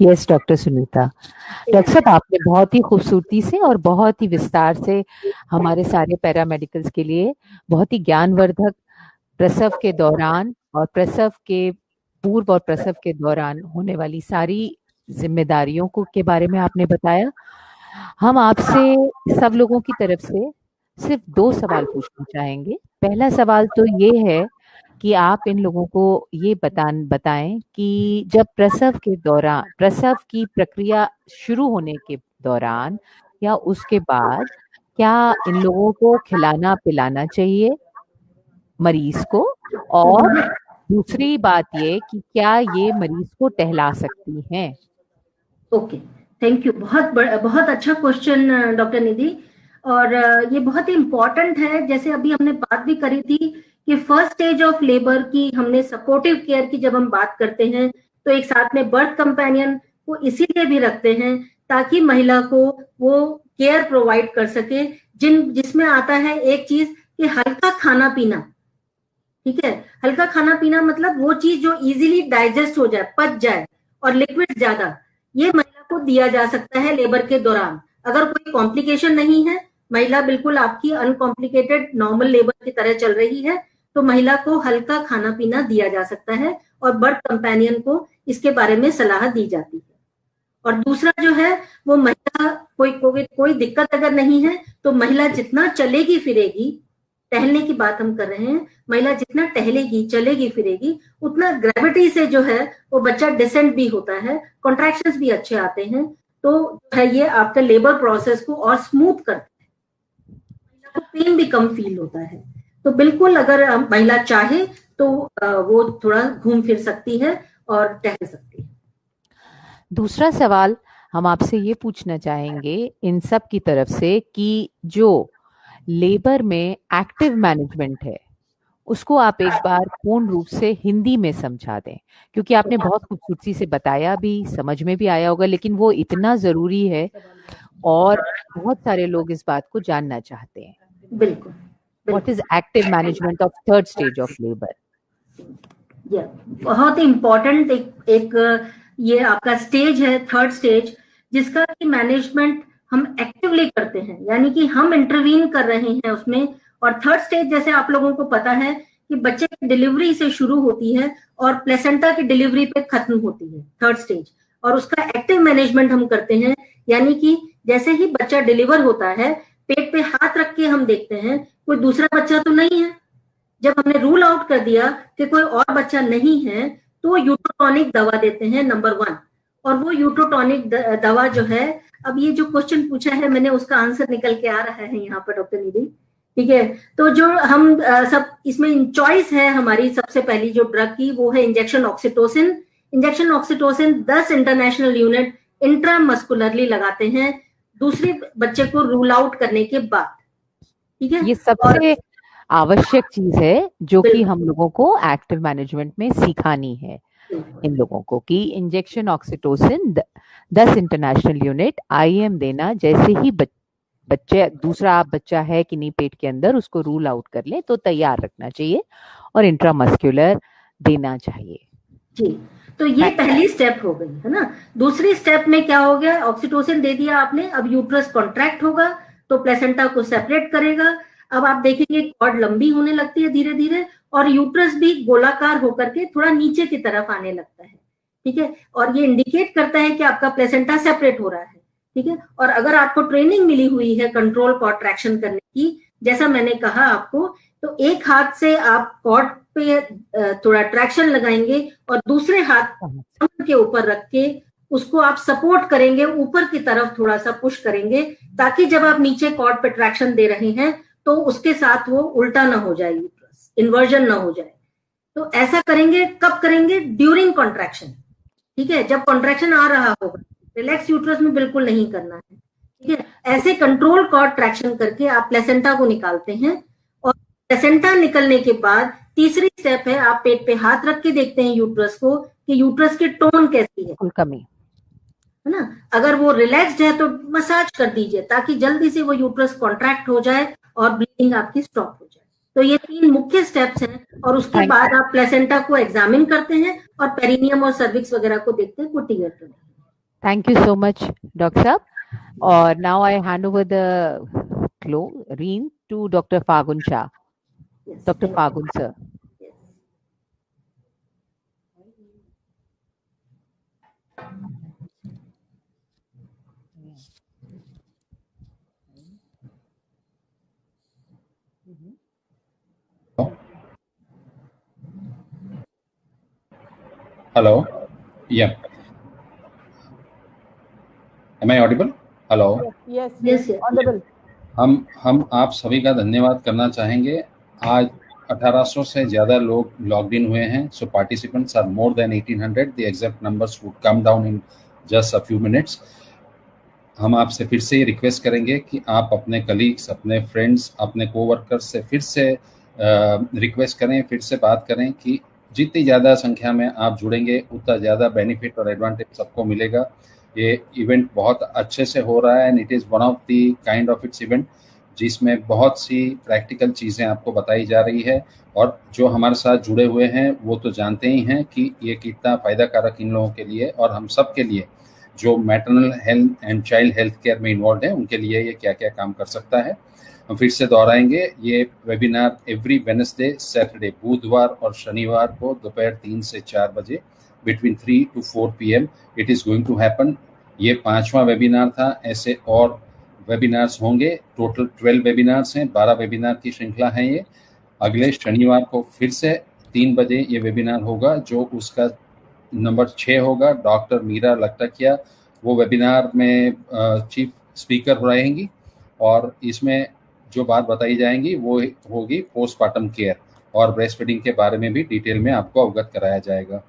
Yes doctor Sunita. Doctor साहब, आपने बहुत ही खूबसूरती से और बहुत ही विस्तार से हमारे सारे पैरामेडिकल्स के लिए बहुत ही ज्ञानवर्धक प्रसव के दौरान और प्रसव के पूर्व और प्रसव के दौरान होने वाली सारी जिम्मेदारियों को के बारे में आपने बताया। हम आपसे सब लोगों की तरफ से सिर्फ 2 सवाल पूछना चाहेंगे। पहला सवाल तो ये है कि आप इन लोगों को ये बताएं कि जब प्रसव के दौरान, प्रसव की प्रक्रिया शुरू होने के दौरान या उसके बाद क्या इन लोगों को खिलाना पिलाना चाहिए मरीज को, और दूसरी बात ये कि क्या ये मरीज को टहला सकती हैं। Okay, thank you. बहुत अच्छा क्वेश्चन डॉक्टर निधि, और ये बहुत ही इम्पोर्टेंट है। जैसे अभी हमने बात भी करी थी कि फर्स्ट स्टेज ऑफ लेबर की, हमने सपोर्टिव केयर की जब हम बात करते हैं तो एक साथ में बर्थ कंपेनियन को इसीलिए भी रखते हैं ताकि महिला को वो केयर प्रोवाइड कर सके, जिसमें आता है एक चीज कि हल्का खाना पीना। ठीक है, हल्का खाना पीना मतलब वो चीज जो इजीली डाइजेस्ट हो जाए, पच जाए, और लिक्विड ज्यादा, ये महिला को दिया जा सकता है लेबर के दौरान। अगर कोई कॉम्प्लिकेशन नहीं है, महिला बिल्कुल आपकी अनकॉम्प्लिकेटेड नॉर्मल लेबर की तरह चल रही है, तो महिला को हल्का खाना पीना दिया जा सकता है और बर्थ कंपेनियन को इसके बारे में सलाह दी जाती है। और दूसरा जो है वो महिला कोई दिक्कत अगर नहीं है तो महिला जितना चलेगी फिरेगी, टहलने की बात हम कर रहे हैं, महिला जितना टहलेगी चलेगी फिरेगी उतना ग्रेविटी से जो है वो बच्चा डिसेंट भी होता है, कॉन्ट्रैक्शंस भी अच्छे आते हैं, तो है ये आपका लेबर प्रोसेस को और स्मूथ करता है, महिला को पेन भी कम फील होता है। तो बिल्कुल अगर महिला चाहे तो वो थोड़ा घूम फिर सकती है और टहल सकती है। दूसरा सवाल हम आपसे ये पूछना चाहेंगे इन सब की तरफ से कि जो लेबर में एक्टिव मैनेजमेंट है उसको आप एक बार पूर्ण रूप से हिंदी में समझा दें, क्योंकि आपने बहुत खूबसूरती से बताया भी, समझ में भी आया होगा, लेकिन वो इतना जरूरी है और बहुत सारे लोग इस बात को जानना चाहते हैं। बिल्कुल। What is active management of third stage of labour? बहुत इम्पोर्टेंट एक ये आपका स्टेज है, थर्ड स्टेज, जिसका कि मैनेजमेंट हम एक्टिवली करते हैं, यानी कि हम इंटरवीन कर रहे हैं उसमें। और थर्ड स्टेज जैसे आप लोगों को पता है कि बच्चे की डिलीवरी से शुरू होती है और प्लेसेंटा की डिलीवरी पे खत्म होती है थर्ड स्टेज, और उसका एक्टिव मैनेजमेंट हम करते हैं। यानी कि जैसे ही बच्चा डिलीवर होता है, पेट पे हाथ रख के हम देखते हैं कोई दूसरा बच्चा तो नहीं है। जब हमने रूल आउट कर दिया कि कोई और बच्चा नहीं है तो यूट्रोटॉनिक दवा देते हैं नंबर 1। और वो यूट्रोटॉनिक दवा जो है, अब ये जो क्वेश्चन पूछा है मैंने उसका आंसर निकल के आ रहा है यहाँ पर डॉक्टर निधि, ठीक है। तो जो हम सब इसमें चॉइस है हमारी, सबसे पहली जो ड्रग की वो है injection oxytocin. Injection oxytocin 10 international unit intramuscularly लगाते हैं दूसरे बच्चे को रूल आउट करने के बाद, ठीक है। ये सबसे आवश्यक चीज है जो कि हम लोगों को एक्टिव मैनेजमेंट में सिखानी है इन लोगों को, कि injection oxytocin 10 international unit IM देना, जैसे ही बच्चे दूसरा आप बच्चा है कि नहीं पेट के अंदर उसको रूल आउट कर ले तो तैयार रखना चाहिए और इंट्रामस्कुलर देना चाहिए। जी, तो ये पहली स्टेप हो गई है ना। दूसरी स्टेप में क्या हो गया, ऑक्सीटोसिन दे दिया आपने, अब यूट्रस कॉन्ट्रैक्ट होगा तो प्लेसेंटा को सेपरेट करेगा। अब आप देखेंगे कॉर्ड लंबी होने लगती है धीरे धीरे, और यूट्रस भी गोलाकार होकर के थोड़ा नीचे की तरफ आने लगता है, ठीक है। और ये इंडिकेट करता है कि आपका प्लेसेंटा सेपरेट हो रहा है, ठीक है। और अगर आपको ट्रेनिंग मिली हुई है कंट्रोल कॉन्ट्रैक्शन करने की, जैसा मैंने कहा आपको, तो एक हाथ से आप कॉर्ड पे थोड़ा ट्रैक्शन लगाएंगे और दूसरे हाथ के ऊपर रख के उसको आप सपोर्ट करेंगे, ऊपर की तरफ थोड़ा सा पुश करेंगे, ताकि जब आप नीचे कॉर्ड पे ट्रैक्शन दे रहे हैं तो उसके साथ वो उल्टा ना हो जाए, यूट्रस इन्वर्जन ना हो जाए। तो ऐसा करेंगे, कब करेंगे? ड्यूरिंग कॉन्ट्रैक्शन, ठीक है। जब कॉन्ट्रैक्शन आ रहा होगा, रिलैक्स यूट्रस में बिल्कुल नहीं करना है, ठीक है। ऐसे कंट्रोल कॉर्ड ट्रैक्शन करके आप प्लेसेंटा को निकालते हैं, और प्लेसेंटा निकलने के बाद तीसरी स्टेप है, आप पेट पे हाथ रख के देखते हैं यूट्रस को कि यूट्रस की टोन कैसी है, कमी है ना। अगर वो रिलैक्स्ड है तो मसाज कर दीजिए ताकि जल्दी से वो यूट्रस कॉन्ट्रैक्ट हो जाए और ब्लीडिंग आपकी स्टॉप हो जाए। तो ये 3 मुख्य स्टेप्स हैं, और उसके बाद आप प्लेसेंटा को एग्जामिन करते हैं और पेरिनियम और सर्विक्स वगैरह को देखते हैं, को टीयर करते हैं। Thank you so much doctor साहब। और now I hand over the chlorine to doctor Phagun Shah. Doctor Phagun sir. Hello, yeah am I audible? Hello, Yes. Audible. हम आप सभी का धन्यवाद करना चाहेंगे। आज 1800 से ज़्यादा लोग लॉग्ड इन हुए हैं, so participants are more than 1800। The exact numbers would come down in just a few minutes. हम आपसे फिर से ये रिक्वेस्ट करेंगे कि आप अपने कलीग्स, अपने फ्रेंड्स, अपने कोवर्कर्स से फिर से रिक्वेस्ट करें, फिर से बात करें कि जितनी ज़्यादा संख्या में आप जुड़ेंगे उतना ज़्यादा बेनिफिट और एडवांटेज सबको मिलेगा। ये इवेंट बहुत अच्छे से हो रहा है and it is one of the kind of its event जिसमें बहुत सी प्रैक्टिकल चीज़ें आपको बताई जा रही है, और जो हमारे साथ जुड़े हुए हैं वो तो जानते ही हैं कि ये कितना फ़ायदा कारक इन लोगों के लिए और हम सब के लिए जो maternal health and child health care में इन्वॉल्व हैं उनके लिए ये क्या क्या काम कर सकता है। हम फिर से दोहराएंगे, ये वेबिनार एवरी वेडनेसडे, सैटरडे, बुधवार और शनिवार को दोपहर 3 से 4 बजे between 3 to 4 PM it is going to happen. ये 5वां वेबिनार था, ऐसे और वेबिनार्स होंगे। टोटल 12 वेबिनार्स हैं, 12 वेबिनार की श्रृंखला है ये। अगले शनिवार को फिर से 3 बजे ये वेबिनार होगा, जो उसका नंबर 6 होगा। डॉक्टर मीरा लखटकिया वो वेबिनार में चीफ स्पीकर रहेंगी और इसमें जो बात बताई जाएंगी वो होगी पोस्टमार्टम केयर और ब्रेस्ट फीडिंग के बारे में भी डिटेल में आपको अवगत कराया जाएगा।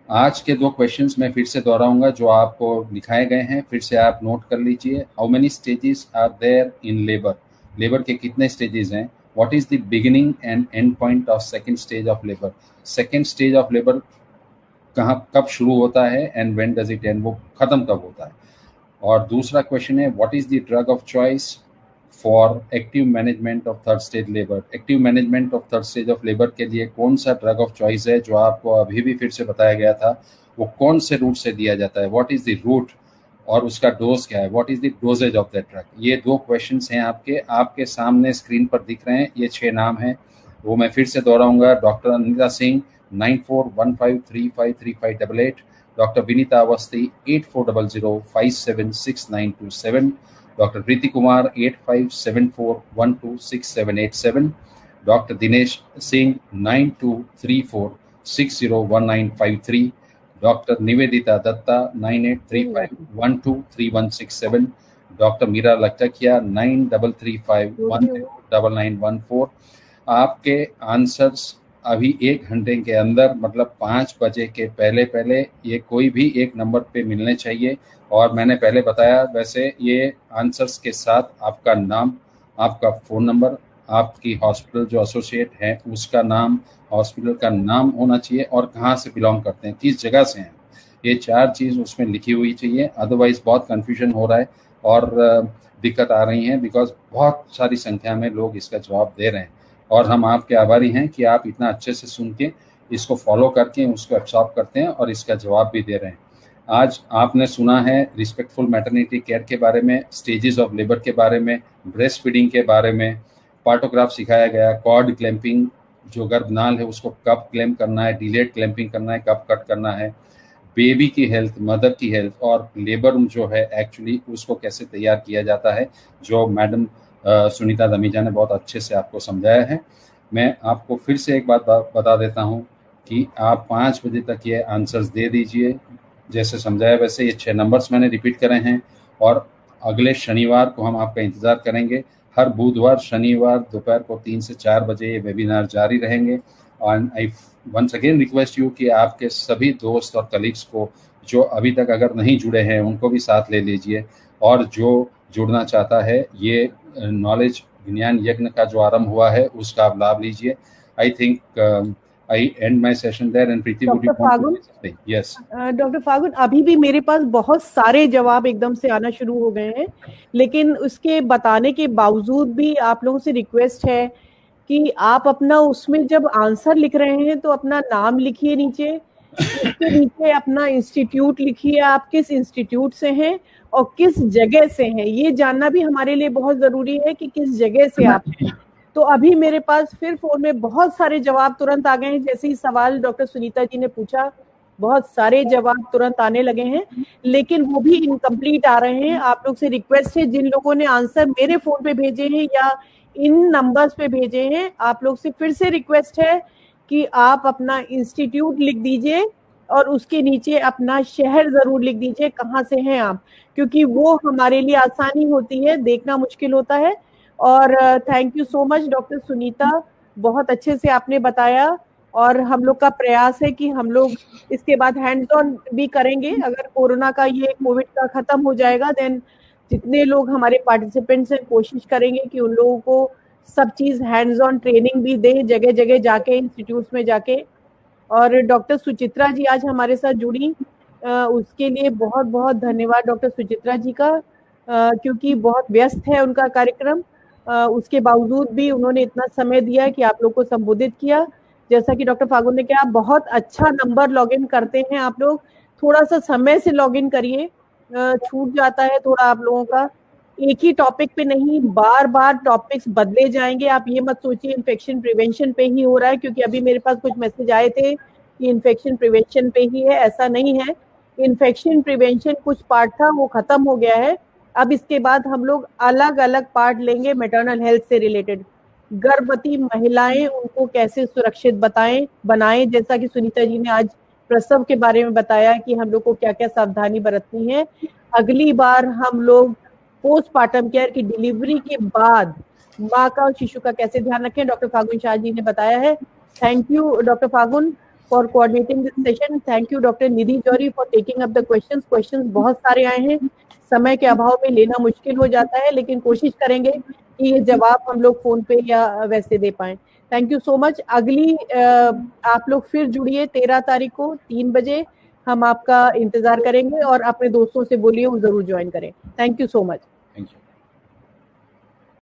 आज के 2 क्वेश्चंस मैं फिर से दोहराऊंगा जो आपको लिखाए गए हैं, फिर से आप नोट कर लीजिए। How many stages are there in labour? Labour के कितने स्टेजेस हैं? What is the beginning and end point of second stage of labour? Second stage of labour कब शुरू होता है and when does it end, वो खत्म कब होता है? और दूसरा क्वेश्चन है, what is the drug of choice for active management of third stage labour? Active management of third stage of labour के लिए कौन सा ड्रग ऑफ चॉइस है जो आपको अभी भी फिर से बताया गया था, वो कौन से रूट से दिया जाता है? व्हाट इज द रूट और उसका डोज क्या है? What is the doses of that drug? ये 2 क्वेश्चंस हैं आपके सामने स्क्रीन पर दिख रहे हैं। ये 6 नाम हैं, वो मैं फिर से दोहराऊंगा। Doctor Anita Singh 9415353588, doctor Vinita Awasthi 8400576927, doctor Preeti Kumar 8574126787, doctor Dinesh Singh 9234601953, doctor Nivedita Datta 9835123167, doctor Meera Lakhtakia 9335109914। आपके आंसर्स अभी 1 घंटे के अंदर, मतलब 5 बजे के पहले ये कोई भी एक नंबर पे मिलने चाहिए। और मैंने पहले बताया वैसे ये आंसर्स के साथ आपका नाम, आपका फ़ोन नंबर, आपकी हॉस्पिटल जो एसोसिएट है उसका नाम, हॉस्पिटल का नाम होना चाहिए और कहाँ से बिलोंग करते हैं, किस जगह से हैं, ये 4 चीज़ उसमें लिखी हुई चाहिए। अदरवाइज़ बहुत कन्फ्यूजन हो रहा है और दिक्कत आ रही है बिकॉज बहुत सारी संख्या में लोग इसका जवाब दे रहे हैं और हम आपके आभारी हैं कि आप इतना अच्छे से सुन के इसको फॉलो करके उसको एब्सॉर्ब करते हैं और इसका जवाब भी दे रहे हैं। आज आपने सुना है रिस्पेक्टफुल मैटरनिटी केयर के बारे में, स्टेजेस ऑफ लेबर के बारे में, ब्रेस्ट फीडिंग के बारे में, पार्टोग्राफ सिखाया गया, कॉर्ड क्लैंपिंग, जो गर्भनाल है उसको कब क्लैंप करना है, डिलेड क्लैंपिंग करना है, कब कट करना है, बेबी की हेल्थ, मदर की हेल्थ और लेबर जो है एक्चुअली उसको कैसे तैयार किया जाता है, जो मैडम सुनीता दमीजा ने बहुत अच्छे से आपको समझाया है। मैं आपको फिर से एक बात बता देता हूं कि आप 5 बजे तक ये आंसर्स दे दीजिए जैसे समझाया वैसे। ये 6 नंबर्स मैंने रिपीट करे हैं और अगले शनिवार को हम आपका इंतज़ार करेंगे। हर बुधवार शनिवार दोपहर को 3 से 4 बजे ये वेबिनार जारी रहेंगे। और I once again request you कि आपके सभी दोस्त और कलीग्स को जो अभी तक अगर नहीं जुड़े हैं उनको भी साथ ले लीजिए, और जो जुड़ना चाहता है ये नॉलेज ज्ञान यज्ञ का जो आरंभ हुआ है उसका आप लाभ लीजिए। I think I end my session there and Preeti, would you want to say something? Yes. Doctor Phagun, अभी भी मेरे पास बहुत सारे जवाब एकदम से आना शुरू हो गए हैं, लेकिन उसके बताने के बावजूद भी आप लोगों से रिक्वेस्ट है कि आप अपना उसमें जब आंसर लिख रहे हैं तो अपना नाम लिखिए नीचे, उसके नीचे अपना इंस्टीट्यूट लिखिए, आप किस इंस्टीट्यूट से हैं और किस जगह से हैं। ये जानना भी हमारे लिए बहुत जरूरी है कि किस जगह से आप हैं। तो अभी मेरे पास फिर फोन में बहुत सारे जवाब तुरंत आ गए हैं। जैसे ही सवाल डॉक्टर सुनीता जी ने पूछा, बहुत सारे जवाब तुरंत आने लगे हैं, लेकिन वो भी इनकम्प्लीट आ रहे हैं। आप लोग से रिक्वेस्ट है, जिन लोगों ने आंसर मेरे फोन पे भेजे हैं या इन नंबर्स पे भेजे हैं। आप लोग से फिर से रिक्वेस्ट है कि आप अपना इंस्टीट्यूट लिख दीजिए और उसके नीचे अपना शहर जरूर लिख दीजिए, कहाँ से हैं आप, क्योंकि वो हमारे लिए आसानी होती है, देखना मुश्किल होता है। और thank you so much doctor Sunita, बहुत अच्छे से आपने बताया। और हम लोग का प्रयास है कि हम लोग इसके बाद हैंड्स ऑन भी करेंगे। अगर कोरोना का ये कोविड का खत्म हो जाएगा देन जितने लोग हमारे पार्टिसिपेंट्स हैं कोशिश करेंगे कि उन लोगों को सब चीज हैंड्स ऑन ट्रेनिंग भी दें, जगह जगह जाके, इंस्टीट्यूट्स में जाके। और डॉक्टर सुचित्रा जी आज हमारे साथ जुड़ी, उसके लिए बहुत बहुत धन्यवाद डॉक्टर सुचित्रा जी का, क्योंकि बहुत व्यस्त है उनका कार्यक्रम। उसके बावजूद भी उन्होंने इतना समय दिया कि आप लोग को संबोधित किया। जैसा कि डॉक्टर फागुन ने कहा, बहुत अच्छा नंबर लॉग इन करते हैं आप लोग, थोड़ा सा समय से लॉग इन करिए, छूट जाता है थोड़ा आप लोगों का। एक ही टॉपिक पे नहीं, बार बार टॉपिक्स बदले जाएंगे। आप ये मत सोचिए इन्फेक्शन प्रिवेंशन पे ही हो रहा है, क्योंकि अभी मेरे पास कुछ मैसेज आए थे कि इन्फेक्शन प्रिवेंशन पे ही है, ऐसा नहीं है। इन्फेक्शन प्रिवेंशन कुछ पार्ट था वो खत्म हो गया है। अब इसके बाद हम लोग अलग अलग पार्ट लेंगे मैटरनल हेल्थ से रिलेटेड। गर्भवती महिलाएं, उनको कैसे सुरक्षित बनाएं, जैसा कि सुनीता जी ने आज प्रसव के बारे में बताया कि हम लोग को क्या क्या सावधानी बरतनी है। अगली बार हम लोग पोस्टमार्टम केयर की डिलीवरी के बाद माँ का और शिशु का कैसे ध्यान रखें, डॉक्टर फागुन शाह जी ने बताया है। Thank you doctor Phagun for coordinating this session. Thank you doctor Nidhi Johri for taking up the questions बहुत सारे आए हैं, समय के अभाव में लेना मुश्किल हो जाता है, लेकिन कोशिश करेंगे कि ये जवाब हम लोग फोन पे या वैसे दे पाएं। Thank you so much. अगली आप लोग फिर जुड़िए 13 तारीख को 3 बजे, हम आपका इंतजार करेंगे और अपने दोस्तों से बोलिए वो जरूर ज्वाइन करें। Thank you so much. Thank you.